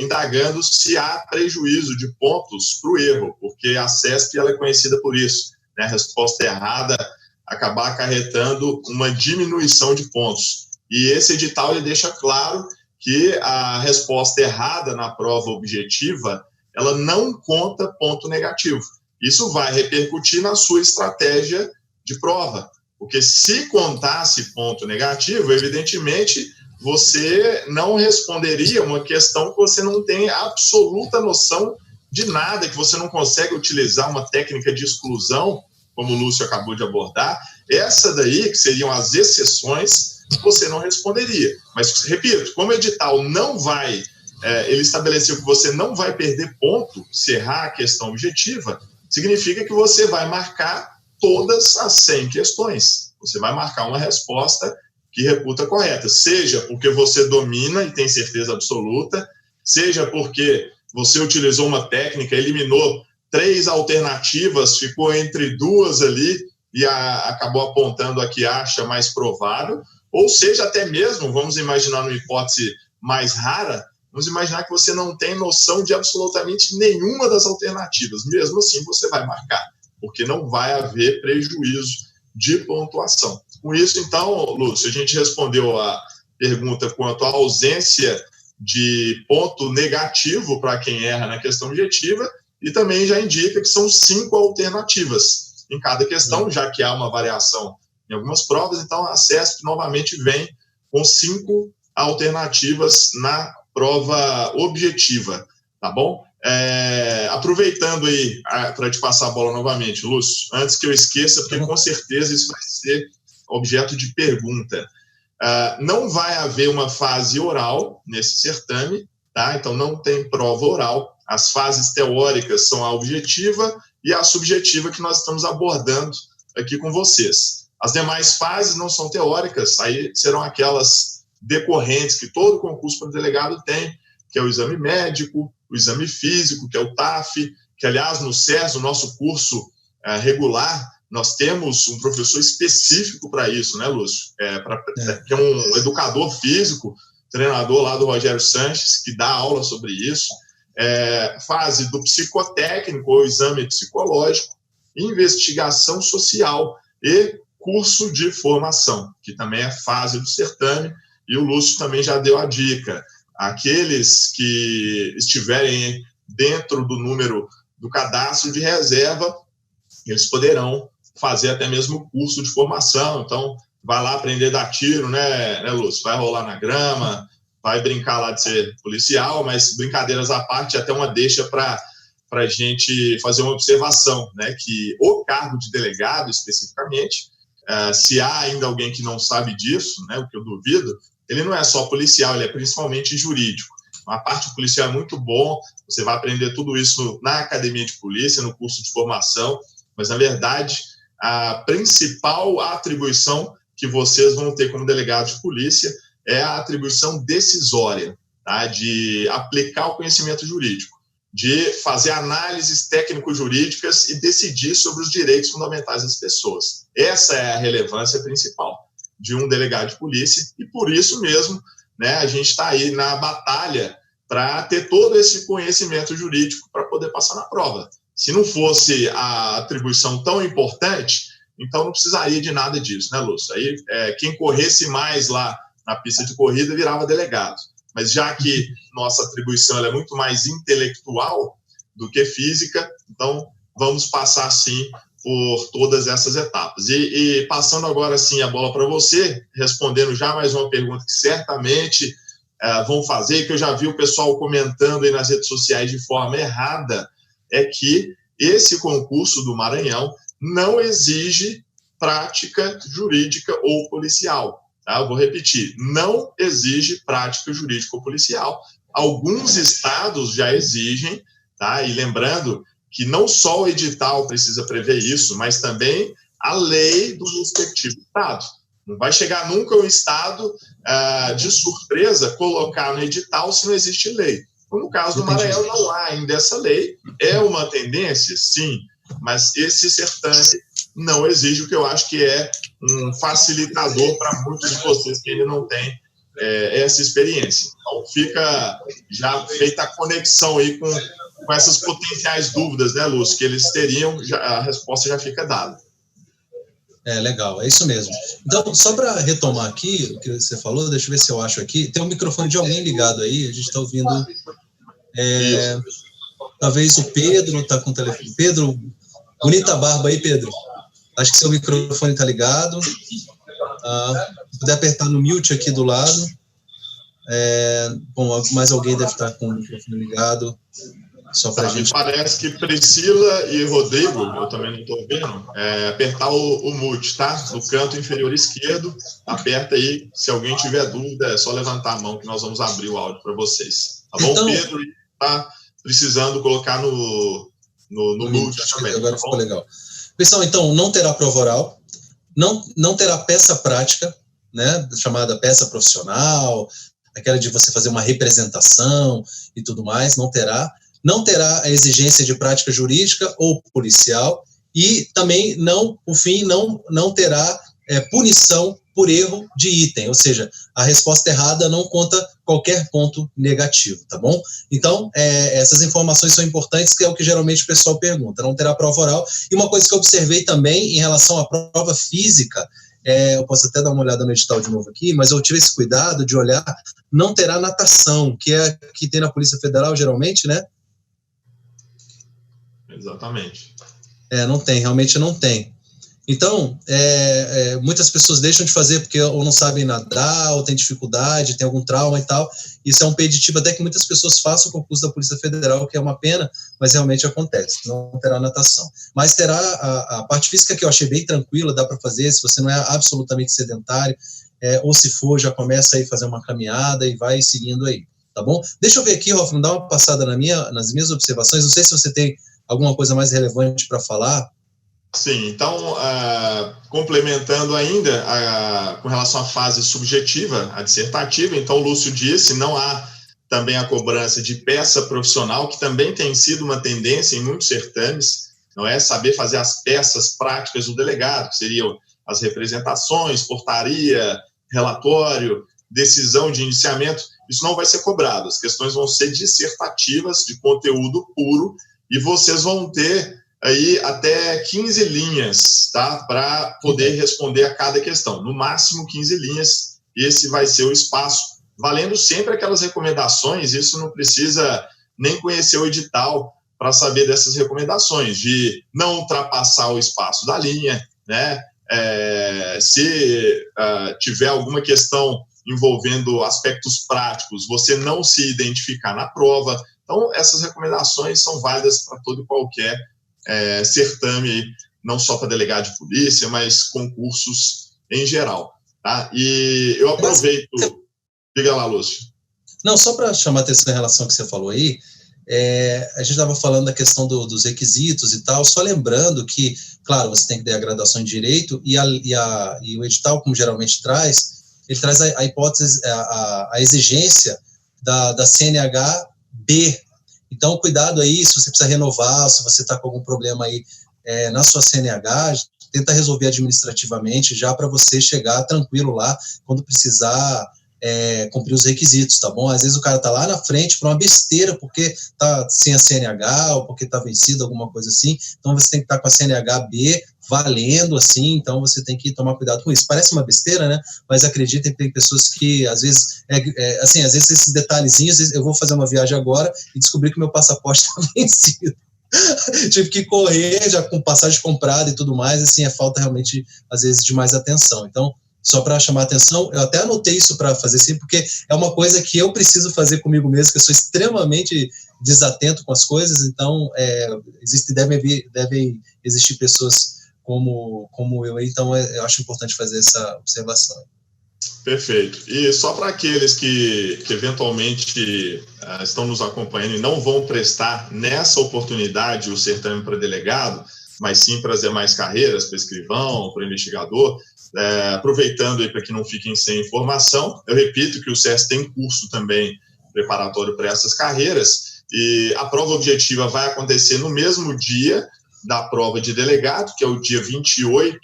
Speaker 1: indagando se há prejuízo de pontos para o erro, porque a CESP ela é conhecida por isso, né? A resposta errada acabar acarretando uma diminuição de pontos. E esse edital ele deixa claro que a resposta errada na prova objetiva, ela não conta ponto negativo. Isso vai repercutir na sua estratégia de prova, porque se contasse ponto negativo, evidentemente você não responderia uma questão que você não tem absoluta noção de nada, que você não consegue utilizar uma técnica de exclusão, como o Lúcio acabou de abordar. Essa daí, que seriam as exceções, você não responderia. Mas, repito, como o edital não vai, ele estabeleceu que você não vai perder ponto se errar a questão objetiva, significa que você vai marcar todas as 100 questões. Você vai marcar uma resposta que reputa correta, seja porque você domina e tem certeza absoluta, seja porque você utilizou uma técnica, eliminou 3 alternativas, ficou entre 2 ali e acabou apontando a que acha mais provável, ou seja, até mesmo, vamos imaginar numa hipótese mais rara, vamos imaginar que você não tem noção de absolutamente nenhuma das alternativas, mesmo assim você vai marcar, porque não vai haver prejuízo de pontuação. Com isso, então, Lúcio, a gente respondeu a pergunta quanto à ausência de ponto negativo para quem erra na questão objetiva, e também já indica que são 5 alternativas em cada questão, já que há uma variação em algumas provas. Então a CESP novamente vem com 5 alternativas na prova objetiva, tá bom? Aproveitando aí para te passar a bola novamente, Lúcio, antes que eu esqueça, porque com certeza isso vai ser objeto de pergunta. Não vai haver uma fase oral nesse certame, tá? Então não tem prova oral. As fases teóricas são a objetiva e a subjetiva que nós estamos abordando aqui com vocês. As demais fases não são teóricas, aí serão aquelas decorrentes que todo concurso para delegado tem, que é o exame médico, o exame físico, que é o TAF, que, aliás, no SES, o nosso curso regular, nós temos um professor específico para isso, né, Lúcio? Que é um educador físico, treinador lá do Rogério Sanches, que dá aula sobre isso. Fase do psicotécnico, ou exame psicológico, investigação social e curso de formação, que também é fase do certame, e o Lúcio também já deu a dica. Aqueles que estiverem dentro do número do cadastro de reserva, eles poderão fazer até mesmo curso de formação. Então, vai lá aprender a dar tiro, né, Lúcio? Vai rolar na grama, vai brincar lá de ser policial, mas brincadeiras à parte, até uma deixa para a gente fazer uma observação, né, que o cargo de delegado, especificamente, se há ainda alguém que não sabe disso, né, o que eu duvido, ele não é só policial, ele é principalmente jurídico. A parte policial é muito bom, você vai aprender tudo isso na academia de polícia, no curso de formação, mas, na verdade, a principal atribuição que vocês vão ter como delegado de polícia é a atribuição decisória, tá? De aplicar o conhecimento jurídico, de fazer análises técnico-jurídicas e decidir sobre os direitos fundamentais das pessoas. Essa é a relevância principal de um delegado de polícia, e por isso mesmo, né, a gente está aí na batalha para ter todo esse conhecimento jurídico para poder passar na prova. Se não fosse a atribuição tão importante, então não precisaria de nada disso, né, Lúcio? Aí quem corresse mais lá na pista de corrida virava delegado. Mas já que nossa atribuição ela é muito mais intelectual do que física, então vamos passar, sim, por todas essas etapas. E passando agora, sim, a bola para você, respondendo já mais uma pergunta que certamente vão fazer, que eu já vi o pessoal comentando aí nas redes sociais de forma errada, é que esse concurso do Maranhão não exige prática jurídica ou policial. Tá? Eu vou repetir, não exige prática jurídica ou policial. Alguns estados já exigem, tá? E lembrando que não só o edital precisa prever isso, mas também a lei do respectivo estado. Não vai chegar nunca o estado, de surpresa, colocar no edital se não existe lei. No caso do Maranhão, não há ainda essa lei. É uma tendência, sim, mas esse certame não exige, o que eu acho que é um facilitador para muitos de vocês que ainda não têm essa experiência. Então, fica já feita a conexão aí com essas potenciais dúvidas, né, Lúcio, que eles teriam, a resposta já fica dada.
Speaker 2: Legal, é isso mesmo. Então, só para retomar aqui o que você falou, deixa eu ver se eu acho aqui. Tem um microfone de alguém ligado aí, a gente está ouvindo. Talvez o Pedro está com o telefone. Pedro, bonita barba aí, Pedro. Acho que seu microfone está ligado. Se puder apertar no mute aqui do lado. Bom, mais alguém deve estar com o microfone ligado. Só pra gente...
Speaker 1: Parece que Priscila e Rodrigo, eu também não estou vendo, apertar o mute, tá? No canto inferior esquerdo, aperta aí. Se alguém tiver dúvida, é só levantar a mão que nós vamos abrir o áudio para vocês. Tá bom? Então, Pedro está precisando colocar no mute também.
Speaker 2: Agora ficou legal. Pessoal, então, não terá prova oral, não terá peça prática, né? Chamada peça profissional, aquela de você fazer uma representação e tudo mais, não terá. Não terá a exigência de prática jurídica ou policial e também, por fim, não terá punição por erro de item, ou seja, a resposta errada não conta qualquer ponto negativo, tá bom? Então, essas informações são importantes, que é o que geralmente o pessoal pergunta, não terá prova oral. E uma coisa que eu observei também em relação à prova física, eu posso até dar uma olhada no edital de novo aqui, mas eu tive esse cuidado de olhar, não terá natação, que é que tem na Polícia Federal geralmente, né?
Speaker 1: Exatamente.
Speaker 2: Realmente não tem. Então, muitas pessoas deixam de fazer porque ou não sabem nadar, ou tem dificuldade, tem algum trauma e tal. Isso é um impeditivo até que muitas pessoas façam o concurso da Polícia Federal, que é uma pena, mas realmente acontece. Não terá natação. Mas terá a parte física, que eu achei bem tranquila, dá para fazer, se você não é absolutamente sedentário, ou se for, já começa aí a fazer uma caminhada e vai seguindo aí, tá bom? Deixa eu ver aqui, Hoffman, dá uma passada nas minhas observações, não sei se você tem alguma coisa mais relevante para falar.
Speaker 1: Sim, então, complementando ainda, com relação à fase subjetiva, a dissertativa, então o Lúcio disse, não há também a cobrança de peça profissional, que também tem sido uma tendência em muitos certames, não é? Saber fazer as peças práticas do delegado, que seriam as representações, portaria, relatório, decisão de indiciamento, isso não vai ser cobrado, as questões vão ser dissertativas, de conteúdo puro, e vocês vão ter aí até 15 linhas, tá? Para poder responder a cada questão. No máximo 15 linhas, esse vai ser o espaço, valendo sempre aquelas recomendações, isso não precisa nem conhecer o edital para saber dessas recomendações, de não ultrapassar o espaço da linha, né? Se tiver alguma questão envolvendo aspectos práticos, você não se identificar na prova. Então, essas recomendações são válidas para todo e qualquer certame, não só para delegado de polícia, mas concursos em geral. Tá? E eu aproveito... Diga lá, Lúcio.
Speaker 2: Não, só para chamar a atenção em relação ao que você falou aí, a gente estava falando da questão dos requisitos e tal, só lembrando que, claro, você tem que ter a graduação em Direito e o edital, como geralmente traz, ele traz a hipótese, a exigência da CNH B. Então, cuidado aí, se você precisa renovar, se você está com algum problema aí na sua CNH, tenta resolver administrativamente já para você chegar tranquilo lá quando precisar cumprir os requisitos, tá bom? Às vezes o cara tá lá na frente por uma besteira, porque tá sem a CNH ou porque tá vencido, alguma coisa assim, então você tem que estar com a CNH B valendo, assim, então você tem que tomar cuidado com isso. Parece uma besteira, né? Mas acreditem, tem pessoas que, às vezes, assim, às vezes esses detalhezinhos, eu vou fazer uma viagem agora e descobri que meu passaporte tá vencido. Tive que correr, já com passagem comprada e tudo mais, assim, falta realmente, às vezes, de mais atenção. Então, só para chamar a atenção, eu até anotei isso para fazer assim, porque é uma coisa que eu preciso fazer comigo mesmo, que eu sou extremamente desatento com as coisas, então devem existir pessoas como eu, então eu acho importante fazer essa observação.
Speaker 1: Perfeito. E só para aqueles que eventualmente estão nos acompanhando e não vão prestar nessa oportunidade o certame para delegado, mas sim para as demais carreiras, para escrivão, para investigador, aproveitando aí para que não fiquem sem informação, eu repito que o SES tem curso também preparatório para essas carreiras, e a prova objetiva vai acontecer no mesmo dia da prova de delegado, que é o dia 28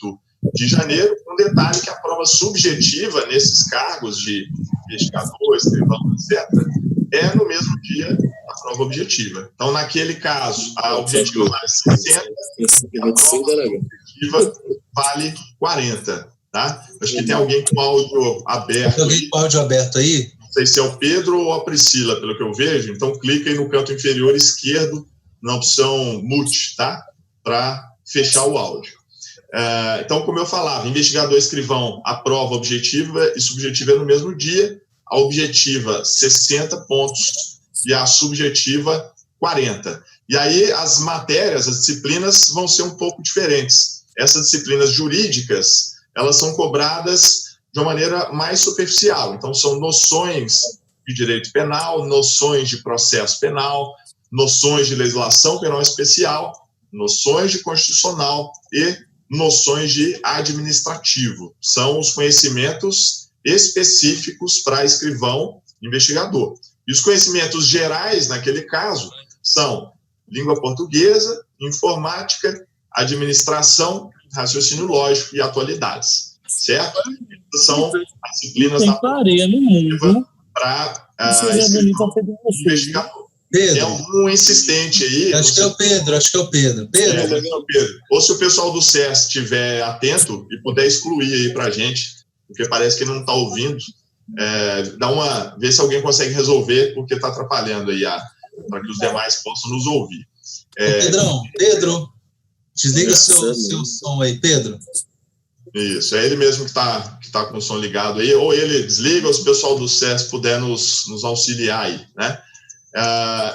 Speaker 1: de janeiro, com detalhe que a prova subjetiva nesses cargos de investigador, escrivão, etc., é no mesmo dia da prova objetiva. Então, naquele caso, a objetiva vale 60, a prova subjetiva vale 40. Tá? Acho que tem alguém com áudio aberto.
Speaker 2: Tem alguém com áudio aberto aí?
Speaker 1: Não sei se é o Pedro ou a Priscila, pelo que eu vejo. Então, clica aí no canto inferior esquerdo, na opção mute, tá? Para fechar o áudio. Então, como eu falava, investigador escrivão, a prova objetiva e subjetiva é no mesmo dia. A objetiva, 60 pontos, e a subjetiva, 40. E aí, as matérias, as disciplinas vão ser um pouco diferentes. Essas disciplinas jurídicas, elas são cobradas de uma maneira mais superficial. Então, são noções de direito penal, noções de processo penal, noções de legislação penal especial, noções de constitucional e noções de administrativo. São os conhecimentos específicos para escrivão investigador. E os conhecimentos gerais, naquele caso, são língua portuguesa, informática, administração, raciocínio lógico e atualidades, certo? São as disciplinas da prova para investigador.
Speaker 2: Pedro.
Speaker 1: É um insistente aí.
Speaker 2: Acho que é o Pedro.
Speaker 1: Ou se o pessoal do SES estiver atento e puder excluir aí para a gente, porque parece que não está ouvindo, vê se alguém consegue resolver, porque está atrapalhando aí para que os demais possam nos ouvir.
Speaker 2: Pedro, desliga seu som aí, Pedro.
Speaker 1: Isso, é ele mesmo que tá com o som ligado aí, ou ele desliga, ou se o pessoal do SES puder nos auxiliar aí, né?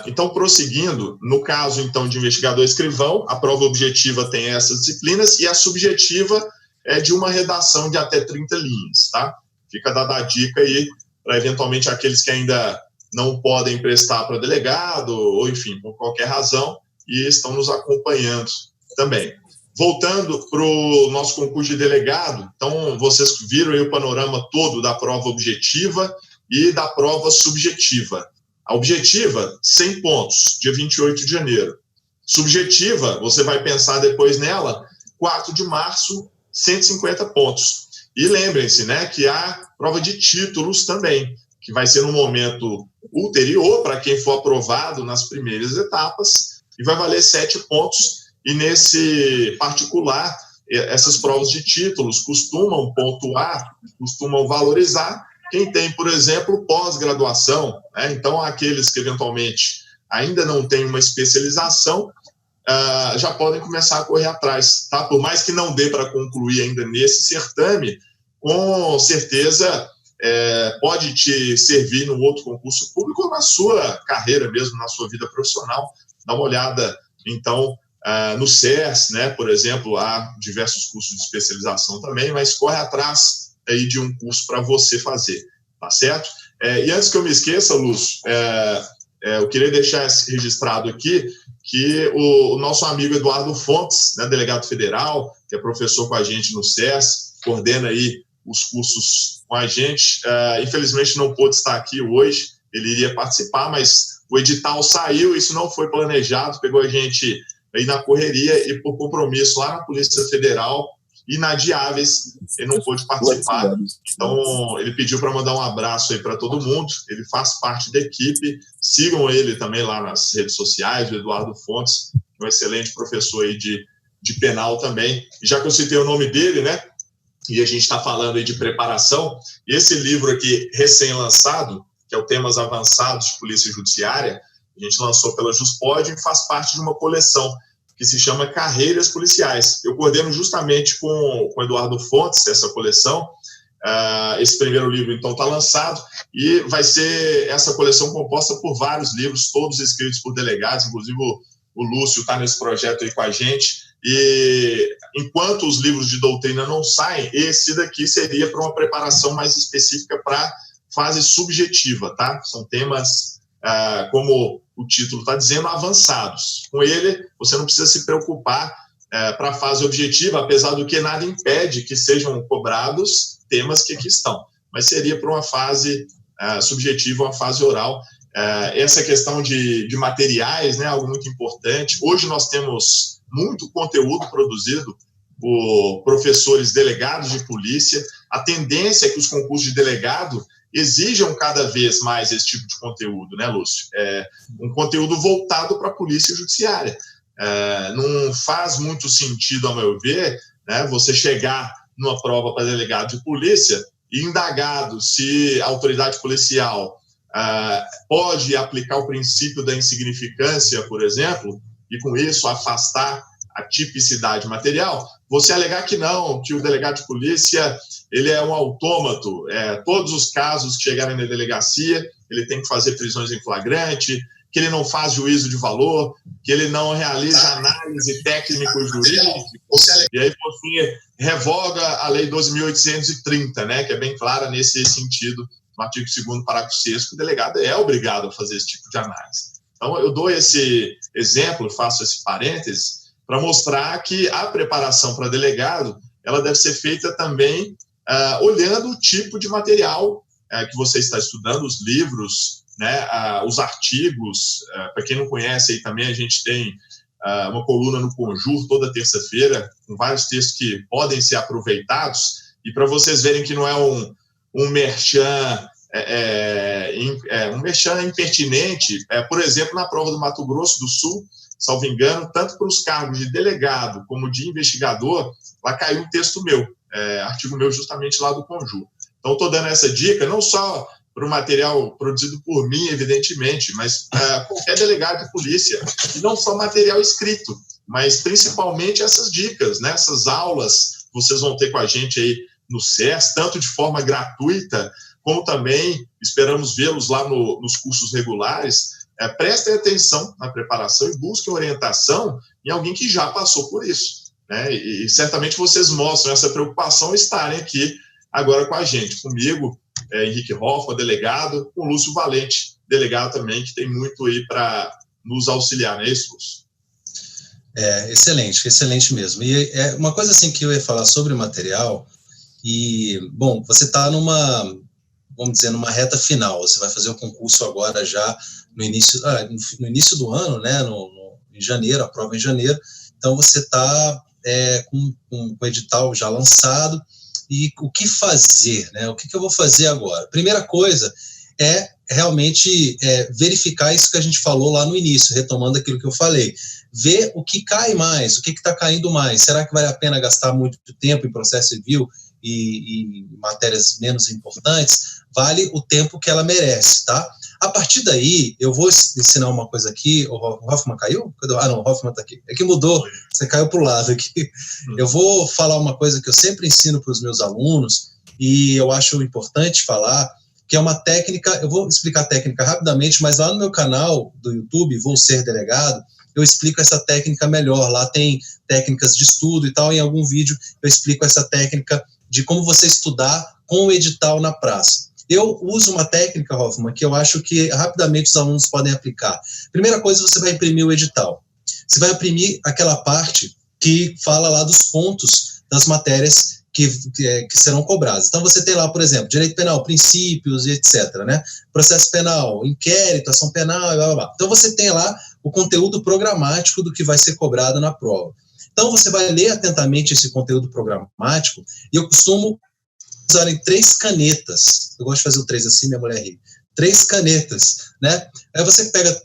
Speaker 1: Então, prosseguindo, no caso, então, de investigador escrivão, a prova objetiva tem essas disciplinas e a subjetiva é de uma redação de até 30 linhas, tá? Fica dada a dica aí para, eventualmente, aqueles que ainda não podem prestar para delegado, ou, enfim, por qualquer razão, e estão nos acompanhando também. Voltando para o nosso concurso de delegado, então vocês viram aí o panorama todo da prova objetiva e da prova subjetiva. A objetiva, 100 pontos, dia 28 de janeiro. Subjetiva, você vai pensar depois nela, 4 de março, 150 pontos. E lembrem-se, né, que há prova de títulos também, que vai ser no momento ulterior, para quem for aprovado nas primeiras etapas, e vai valer 7 pontos. E nesse particular, essas provas de títulos costumam pontuar, costumam valorizar quem tem, por exemplo, pós-graduação, né? Então, aqueles que eventualmente ainda não têm uma especialização, já podem começar a correr atrás, tá? Por mais que não dê para concluir ainda nesse certame, com certeza pode te servir num outro concurso público ou na sua carreira mesmo, na sua vida profissional. Dá uma olhada, então, no SERS, né, por exemplo, há diversos cursos de especialização também, mas corre atrás aí de um curso para você fazer, tá certo? E antes que eu me esqueça, Lúcio, eu queria deixar registrado aqui que o nosso amigo Eduardo Fontes, né, delegado federal, que é professor com a gente no SERS, coordena aí os cursos com a gente, infelizmente não pôde estar aqui hoje, ele iria participar, mas o edital saiu, isso não foi planejado, pegou a gente aí na correria e por compromisso lá na Polícia Federal, inadiáveis, ele não pôde participar. Então, ele pediu para mandar um abraço aí para todo mundo, ele faz parte da equipe, sigam ele também lá nas redes sociais, o Eduardo Fontes, um excelente professor aí de penal também. E já que eu citei o nome dele, né, e a gente está falando aí de preparação, esse livro aqui, recém-lançado, que é o Temas Avançados de Polícia Judiciária, a gente lançou pela Juspod e faz parte de uma coleção que se chama Carreiras Policiais. Eu coordeno justamente com o Eduardo Fontes essa coleção. Esse primeiro livro, então, está lançado e vai ser essa coleção composta por vários livros, todos escritos por delegados, inclusive o Lúcio está nesse projeto aí com a gente. E enquanto os livros de doutrina não saem, esse daqui seria para uma preparação mais específica para fase subjetiva, tá? São temas, como o título está dizendo, avançados. Com ele, você não precisa se preocupar para a fase objetiva, apesar do que nada impede que sejam cobrados temas que aqui estão. Mas seria para uma fase subjetiva, uma fase oral. Essa questão de materiais, né, algo muito importante. Hoje nós temos muito conteúdo produzido por professores delegados de polícia. A tendência é que os concursos de delegado exijam cada vez mais esse tipo de conteúdo, né, Lúcio? Um conteúdo voltado para a polícia judiciária. Não faz muito sentido, ao meu ver, né, você chegar numa prova para delegado de polícia e indagado se a autoridade policial pode aplicar o princípio da insignificância, por exemplo, e com isso afastar a tipicidade material, você alegar que não, que o delegado de polícia ele é um autômato, todos os casos que chegarem na delegacia, ele tem que fazer prisões em flagrante, que ele não faz juízo de valor, que ele não realiza análise técnico-jurídica, e aí, por fim, revoga a Lei 12.830, né, que é bem clara nesse sentido, no artigo 2º, parágrafo 6º, que o delegado é obrigado a fazer esse tipo de análise. Então, eu dou esse exemplo, faço esse parêntese, para mostrar que a preparação para delegado, ela deve ser feita também olhando o tipo de material que você está estudando, os livros, né, os artigos. Para quem não conhece, aí também a gente tem uma coluna no Conjur toda terça-feira, com vários textos que podem ser aproveitados, e para vocês verem que não é um merchan, um merchan impertinente, por exemplo, na prova do Mato Grosso do Sul, salvo engano, tanto para os cargos de delegado como de investigador, lá caiu um texto meu, artigo meu justamente lá do Conjur. Então, estou dando essa dica, não só para o material produzido por mim, evidentemente, mas qualquer delegado de polícia, e não só material escrito, mas principalmente essas dicas, né, essas aulas que vocês vão ter com a gente aí no SERS, tanto de forma gratuita, como também esperamos vê-los lá nos cursos regulares. Prestem atenção na preparação e busquem orientação em alguém que já passou por isso, né? E certamente vocês mostram essa preocupação estarem aqui agora com a gente, comigo, Henrique Hoffman, delegado, com Lúcio Valente, delegado também, que tem muito aí para nos auxiliar, não é isso, Lúcio?
Speaker 2: Excelente, excelente mesmo. E é uma coisa assim que eu ia falar sobre o material, e, bom, você está vamos dizer, numa reta final, você vai fazer o concurso agora já no início do ano, né, em janeiro, a prova em janeiro, então você está com o edital já lançado, e o que fazer, né, o que eu vou fazer agora? Primeira coisa é realmente verificar isso que a gente falou lá no início, retomando aquilo que eu falei, ver o que cai mais, o que está caindo mais, será que vale a pena gastar muito tempo em processo civil e matérias menos importantes? Vale o tempo que ela merece, tá? A partir daí, eu vou ensinar uma coisa aqui. O Hoffman caiu? Não, o Hoffman tá aqui. É que mudou, você caiu pro lado aqui. Eu vou falar uma coisa que eu sempre ensino para os meus alunos, e eu acho importante falar, que é uma técnica, eu vou explicar a técnica rapidamente, mas lá no meu canal do YouTube, Vou Ser Delegado, eu explico essa técnica melhor. Lá tem técnicas de estudo e tal, em algum vídeo eu explico essa técnica de como você estudar com o edital na praça. Eu uso uma técnica, Hoffman, que eu acho que rapidamente os alunos podem aplicar. Primeira coisa, você vai imprimir o edital. Você vai imprimir aquela parte que fala lá dos pontos das matérias que serão cobradas. Então, você tem lá, por exemplo, direito penal, princípios e etc., né? Processo penal, inquérito, ação penal, blá, blá, blá. Então, você tem lá o conteúdo programático do que vai ser cobrado na prova. Então, você vai ler atentamente esse conteúdo programático, e eu costumo usarem 3 canetas. Eu gosto de fazer o 3 assim, minha mulher ri. 3 canetas, né? Aí você pega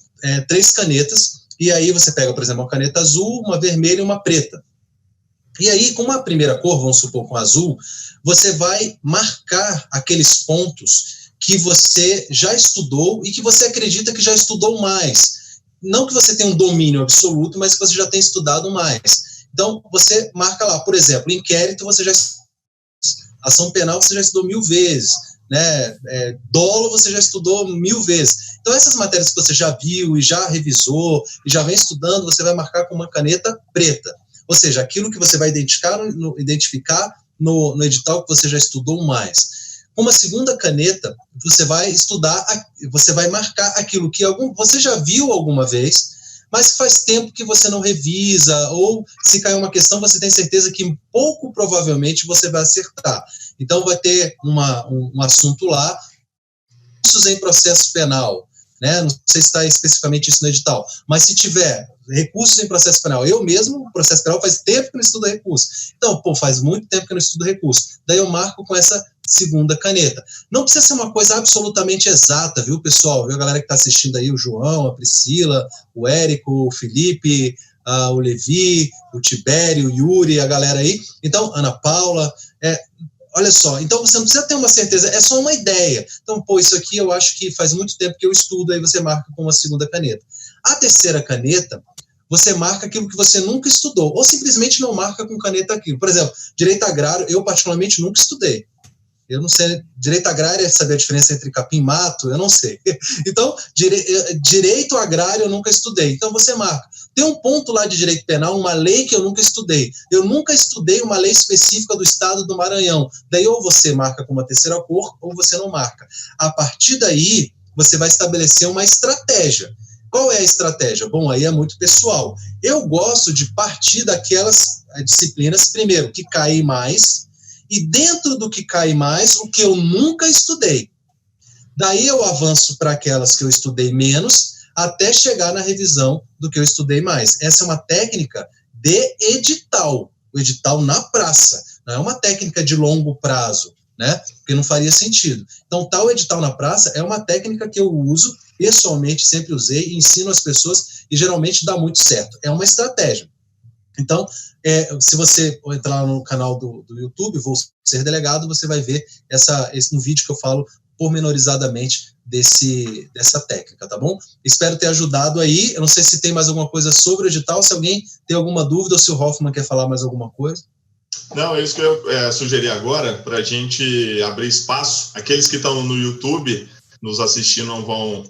Speaker 2: 3 canetas, e aí você pega, por exemplo, uma caneta azul, uma vermelha e uma preta. E aí, com uma primeira cor, vamos supor com azul, você vai marcar aqueles pontos que você já estudou e que você acredita que já estudou mais. Não que você tenha um domínio absoluto, mas que você já tenha estudado mais. Então, você marca lá, por exemplo, inquérito, você já ação penal você já estudou 1000 vezes, né? Dolo você já estudou 1000 vezes. Então, essas matérias que você já viu e já revisou e já vem estudando, você vai marcar com uma caneta preta. Ou seja, aquilo que você vai identificar no edital que você já estudou mais. Com uma segunda caneta, você vai estudar, você vai marcar aquilo que você já viu alguma vez, mas que faz tempo que você não revisa, ou se cair uma questão, você tem certeza que pouco provavelmente você vai acertar. Então, vai ter um assunto lá, recursos em processo penal, né? Não sei se está especificamente isso no edital, mas se tiver recursos em processo penal, eu mesmo, processo penal, faz tempo que eu não estudo recurso. Então, faz muito tempo que eu não estudo recurso. Daí eu marco com essa segunda caneta. Não precisa ser uma coisa absolutamente exata, viu, pessoal? Viu a galera que está assistindo aí, o João, a Priscila, o Érico, o Felipe, o Levi, o Tibério, o Yuri, a galera aí. Então, Ana Paula, olha só, então você não precisa ter uma certeza, é só uma ideia. Então, isso aqui eu acho que faz muito tempo que eu estudo, aí você marca com uma segunda caneta. A terceira caneta, você marca aquilo que você nunca estudou, ou simplesmente não marca com caneta aquilo. Por exemplo, direito agrário, eu particularmente nunca estudei. Eu não sei, direito agrário é saber a diferença entre capim e mato, eu não sei. Então, direito agrário eu nunca estudei. Então, você marca. Tem um ponto lá de direito penal, uma lei que eu nunca estudei. Eu nunca estudei uma lei específica do estado do Maranhão. Daí, ou você marca com uma terceira cor, ou você não marca. A partir daí, você vai estabelecer uma estratégia. Qual é a estratégia? Bom, aí é muito pessoal. Eu gosto de partir daquelas disciplinas, primeiro, que caem mais, e dentro do que cai mais, o que eu nunca estudei. Daí eu avanço para aquelas que eu estudei menos, até chegar na revisão do que eu estudei mais. Essa é uma técnica de edital, o edital na praça, não é uma técnica de longo prazo, né? Porque não faria sentido. Então, tal edital na praça é uma técnica que eu uso, pessoalmente sempre usei, ensino as pessoas e geralmente dá muito certo. É uma estratégia. Então, se você entrar no canal do YouTube, Vou Ser Delegado, você vai ver um vídeo que eu falo pormenorizadamente dessa técnica, tá bom? Espero ter ajudado aí. Eu não sei se tem mais alguma coisa sobre o edital, se alguém tem alguma dúvida ou se o Hoffman quer falar mais alguma coisa.
Speaker 1: Não, é isso que eu sugeri agora, para a gente abrir espaço. Aqueles que estão no YouTube nos assistindo não vão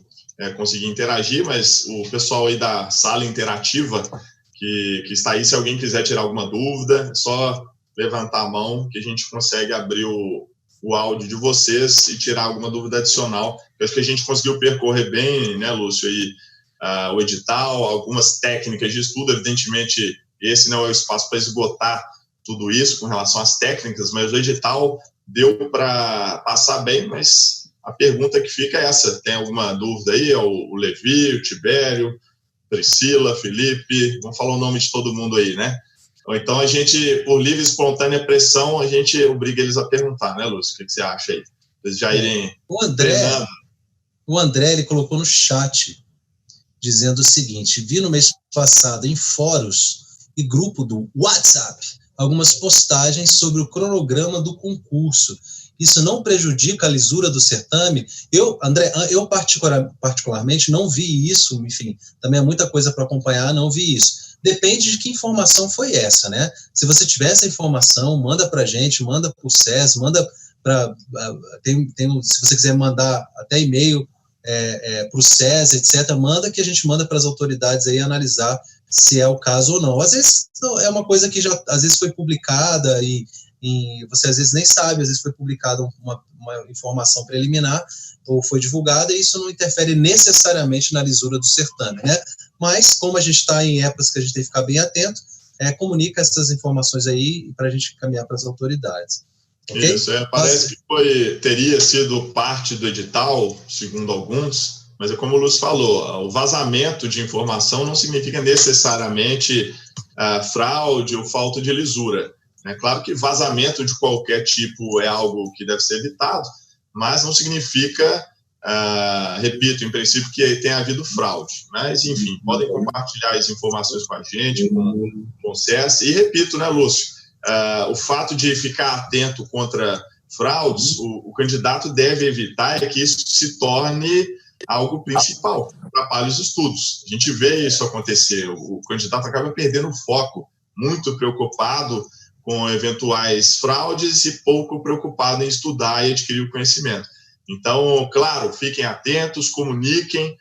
Speaker 1: conseguir interagir, mas o pessoal aí da sala interativa que está aí, se alguém quiser tirar alguma dúvida, é só levantar a mão que a gente consegue abrir o áudio de vocês e tirar alguma dúvida adicional. Eu acho que a gente conseguiu percorrer bem, né, Lúcio, aí, o edital, algumas técnicas de estudo. Evidentemente, esse não é o espaço para esgotar tudo isso com relação às técnicas, mas o edital deu para passar bem, mas a pergunta que fica é essa: tem alguma dúvida aí? O Levi, o Tibério, Priscila, Felipe, vamos falar o nome de todo mundo aí, né? Ou então a gente, por livre e espontânea pressão, a gente obriga eles a perguntar, né, Lúcio? O que você acha aí? Eles já irem treinando.
Speaker 2: O André, ele colocou no chat, dizendo o seguinte: vi no mês passado em fóruns e grupo do WhatsApp algumas postagens sobre o cronograma do concurso. Isso não prejudica a lisura do certame? André, eu particularmente não vi isso, enfim, também é muita coisa para acompanhar, não vi isso. Depende de que informação foi essa, né? Se você tiver essa informação, manda para a gente, manda para o SES, manda para... se você quiser mandar até e-mail para o SES, etc., manda, que a gente manda para as autoridades aí analisar se é o caso ou não. Às vezes é uma coisa que já às vezes foi publicada e você às vezes nem sabe, às vezes foi publicada uma informação preliminar ou foi divulgada, e isso não interfere necessariamente na lisura do certame, né? Mas, como a gente está em épocas que a gente tem que ficar bem atento, comunica essas informações aí para a gente encaminhar para as autoridades. Okay?
Speaker 1: Isso, parece que teria sido parte do edital, segundo alguns, mas é como o Lúcio falou, o vazamento de informação não significa necessariamente fraude ou falta de lisura. É claro que vazamento de qualquer tipo é algo que deve ser evitado, mas não significa, repito, em princípio, que tenha havido fraude. Mas, enfim, podem compartilhar as informações com a gente, com o SES. E, repito, né, Lúcio, o fato de ficar atento contra fraudes, o candidato deve evitar que isso se torne algo principal, atrapalhe os estudos. A gente vê isso acontecer, o candidato acaba perdendo o foco, muito preocupado com eventuais fraudes e pouco preocupado em estudar e adquirir o conhecimento. Então, claro, fiquem atentos, comuniquem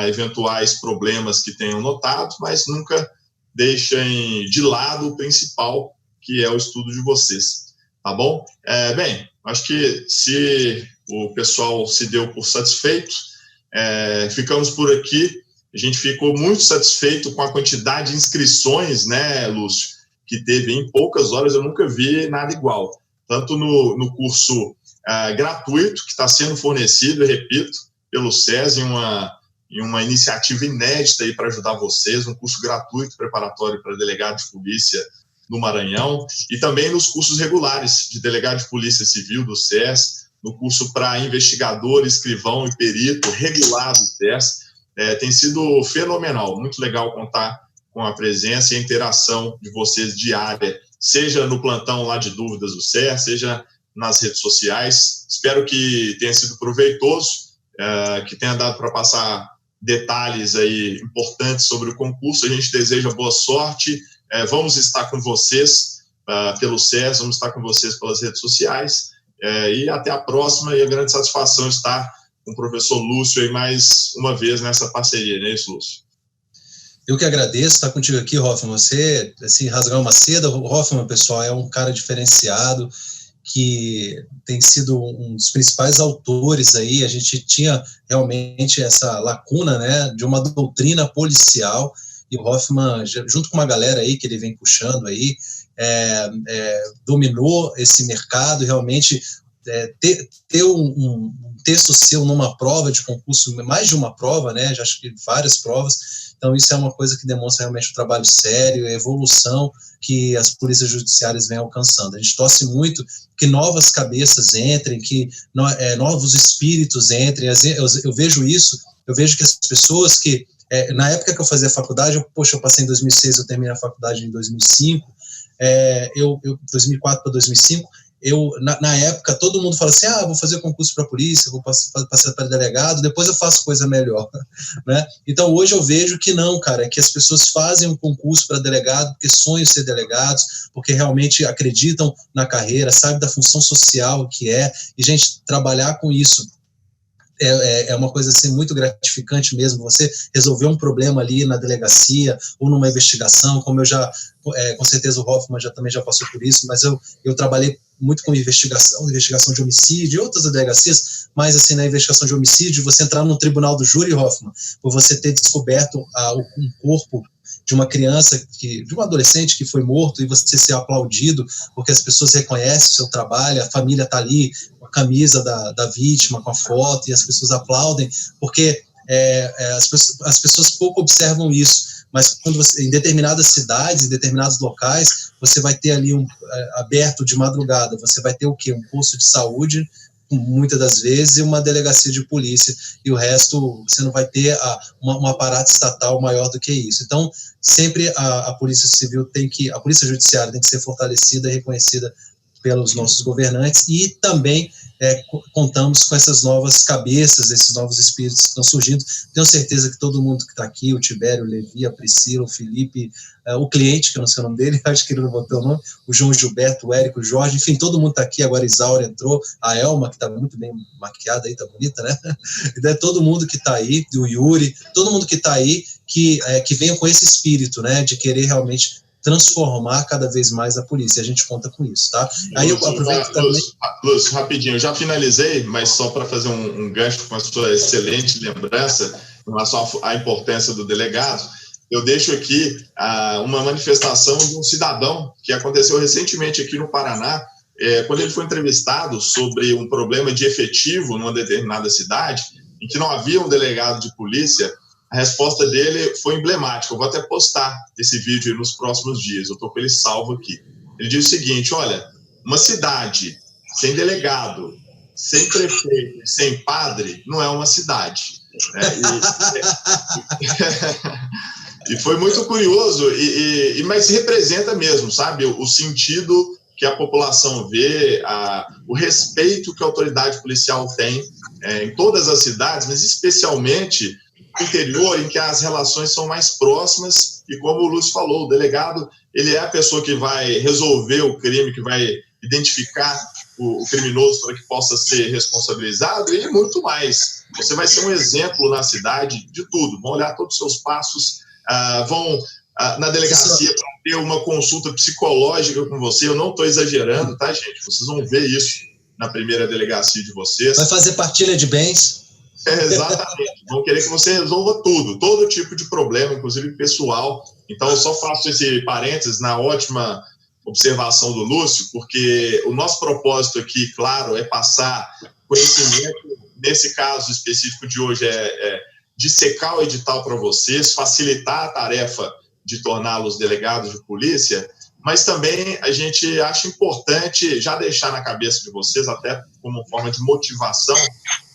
Speaker 1: eventuais problemas que tenham notado, mas nunca deixem de lado o principal, que é o estudo de vocês, tá bom? Bem, acho que se o pessoal se deu por satisfeito, ficamos por aqui. A gente ficou muito satisfeito com a quantidade de inscrições, né, Lúcio, que teve em poucas horas. Eu nunca vi nada igual, tanto no curso gratuito, que está sendo fornecido, eu repito, pelo SES, em uma iniciativa inédita aí para ajudar vocês, um curso gratuito preparatório para delegado de polícia no Maranhão, e também nos cursos regulares de delegado de polícia civil do SES, no curso para investigador, escrivão e perito regular do SES. Tem sido fenomenal, muito legal contar com a presença e a interação de vocês diária, seja no plantão lá de dúvidas do SES, seja nas redes sociais. Espero que tenha sido proveitoso, que tenha dado para passar detalhes aí importantes sobre o concurso. A gente deseja boa sorte. Vamos estar com vocês pelo SES, vamos estar com vocês pelas redes sociais, e até a próxima. E a grande satisfação estar com o professor Lúcio aí mais uma vez nessa parceria, não é isso, Lúcio?
Speaker 2: Eu que agradeço estar contigo aqui, Hoffman. Você, assim, rasgar uma seda. O Hoffman, pessoal, é um cara diferenciado, que tem sido um dos principais autores aí. A gente tinha realmente essa lacuna, né, de uma doutrina policial, e o Hoffman, junto com uma galera aí que ele vem puxando aí, dominou esse mercado. Realmente ter um texto seu numa prova de concurso, mais de uma prova, né, já acho que várias provas. Então isso é uma coisa que demonstra realmente o trabalho sério, a evolução que as polícias judiciárias vêm alcançando. A gente torce muito que novas cabeças entrem, que novos espíritos entrem. Eu vejo isso, eu vejo que as pessoas que, na época que eu fazia faculdade, eu passei em 2006, eu terminei a faculdade em 2005, 2004 para 2005, na época, todo mundo fala assim, vou fazer concurso para polícia, vou passar para delegado, depois eu faço coisa melhor, né? Então, hoje eu vejo que não, cara, que as pessoas fazem um concurso para delegado porque sonham ser delegados, porque realmente acreditam na carreira, sabem da função social que é, e, gente, trabalhar com isso é uma coisa assim muito gratificante mesmo, você resolver um problema ali na delegacia ou numa investigação, como eu já, com certeza o Hoffman também já passou por isso, mas eu trabalhei muito com investigação de homicídio e outras delegacias, mas assim, na investigação de homicídio, você entrar no tribunal do júri, Hoffman, por você ter descoberto um corpo de uma criança, de um adolescente que foi morto, e você ser aplaudido, porque as pessoas reconhecem o seu trabalho, a família está ali com a camisa da vítima, com a foto, e as pessoas aplaudem, porque as pessoas pouco observam isso, mas quando em determinadas cidades, em determinados locais, você vai ter ali aberto de madrugada, você vai ter o quê? Um posto de saúde, muitas das vezes, e uma delegacia de polícia, e o resto você não vai ter um aparato estatal maior do que isso. Então, sempre a Polícia Civil a Polícia Judiciária tem que ser fortalecida e reconhecida pelos nossos governantes, e também contamos com essas novas cabeças, esses novos espíritos que estão surgindo. Tenho certeza que todo mundo que está aqui, o Tibério, o Levi, a Priscila, o Felipe, o cliente, que eu não sei o nome dele, acho que ele não botou o nome, o João Gilberto, o Érico, o Jorge, enfim, todo mundo está aqui, agora a Isaura entrou, a Elma, que está muito bem maquiada aí, está bonita, né? Todo mundo que está aí, o Yuri, todo mundo que está aí, que venha com esse espírito, né, de querer realmente transformar cada vez mais a polícia. A gente conta com isso, tá? Aí eu aproveito também...
Speaker 1: Lúcio, rapidinho, eu já finalizei, mas só para fazer um gancho com a sua excelente lembrança em relação à importância do delegado, eu deixo aqui uma manifestação de um cidadão que aconteceu recentemente aqui no Paraná, quando ele foi entrevistado sobre um problema de efetivo numa determinada cidade, em que não havia um delegado de polícia. A resposta dele foi emblemática. Eu vou até postar esse vídeo aí nos próximos dias. Eu estou com ele salvo aqui. Ele diz o seguinte: olha, uma cidade sem delegado, sem prefeito, sem padre, não é uma cidade. E foi muito curioso, mas representa mesmo, sabe, o sentido que a população vê, o respeito que a autoridade policial tem em todas as cidades, mas especialmente interior, em que as relações são mais próximas, e como o Lúcio falou, o delegado, ele é a pessoa que vai resolver o crime, que vai identificar o criminoso para que possa ser responsabilizado, e muito mais. Você vai ser um exemplo na cidade de tudo, vão olhar todos os seus passos, vão na delegacia para ter uma consulta psicológica com você. Eu não estou exagerando, tá, gente? Vocês vão ver isso na primeira delegacia de vocês.
Speaker 2: Vai fazer partilha de bens?
Speaker 1: Exatamente, vão querer que você resolva todo tipo de problema, inclusive pessoal. Então eu só faço esse parênteses na ótima observação do Lúcio, porque o nosso propósito aqui, claro, é passar conhecimento. Nesse caso específico de hoje é dissecar o edital para vocês, facilitar a tarefa de torná-los delegados de polícia, mas também a gente acha importante já deixar na cabeça de vocês, até como forma de motivação,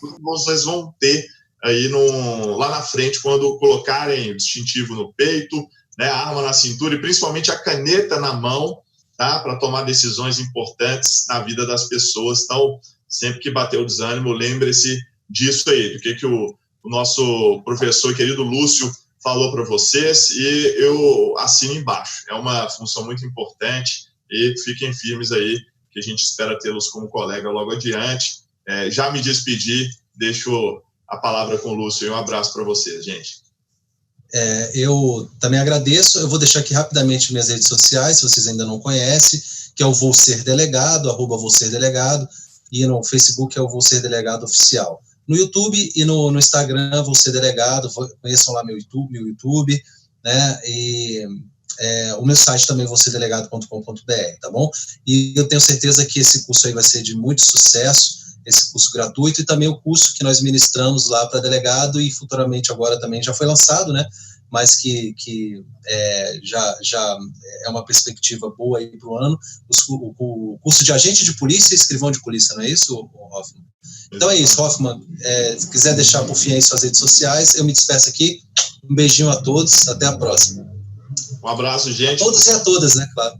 Speaker 1: o que vocês vão ter aí lá na frente, quando colocarem o distintivo no peito, né, a arma na cintura e principalmente a caneta na mão, tá, para tomar decisões importantes na vida das pessoas. Então, sempre que bater o desânimo, lembre-se disso aí, do que o nosso professor querido Lúcio falou para vocês, e eu assino embaixo. É uma função muito importante, e fiquem firmes aí, que a gente espera tê-los como colega logo adiante. Já me despedi, deixo a palavra com o Lúcio, e um abraço para vocês, gente.
Speaker 2: Eu também agradeço. Eu vou deixar aqui rapidamente minhas redes sociais, se vocês ainda não conhecem, que é o Vou Ser Delegado, @VouSerDelegado, e no Facebook é o Vou Ser Delegado Oficial. No YouTube e no Instagram, Vou Ser Delegado, conheçam lá meu YouTube, né, e o meu site também, vocêdelegado.com.br, tá bom? E eu tenho certeza que esse curso aí vai ser de muito sucesso, esse curso gratuito, e também o curso que nós ministramos lá para delegado, e futuramente agora também já foi lançado, né, mas que já é uma perspectiva boa aí para o ano, o curso de agente de polícia e escrivão de polícia, não é isso, Hoffman? Então é isso, Hoffman, se quiser deixar por fim aí suas redes sociais, eu me despeço aqui, um beijinho a todos, até a próxima.
Speaker 1: Um abraço, gente.
Speaker 2: A todos e a todas, né, claro.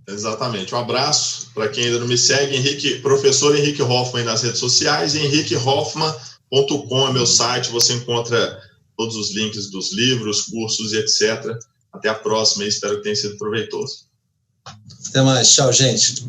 Speaker 1: Exatamente, um abraço para quem ainda não me segue, professor Henrique Hoffman nas redes sociais, e henriquehoffman.com é meu site, você encontra todos os links dos livros, cursos e etc. Até a próxima, espero que tenha sido proveitoso.
Speaker 2: Até mais, tchau, gente.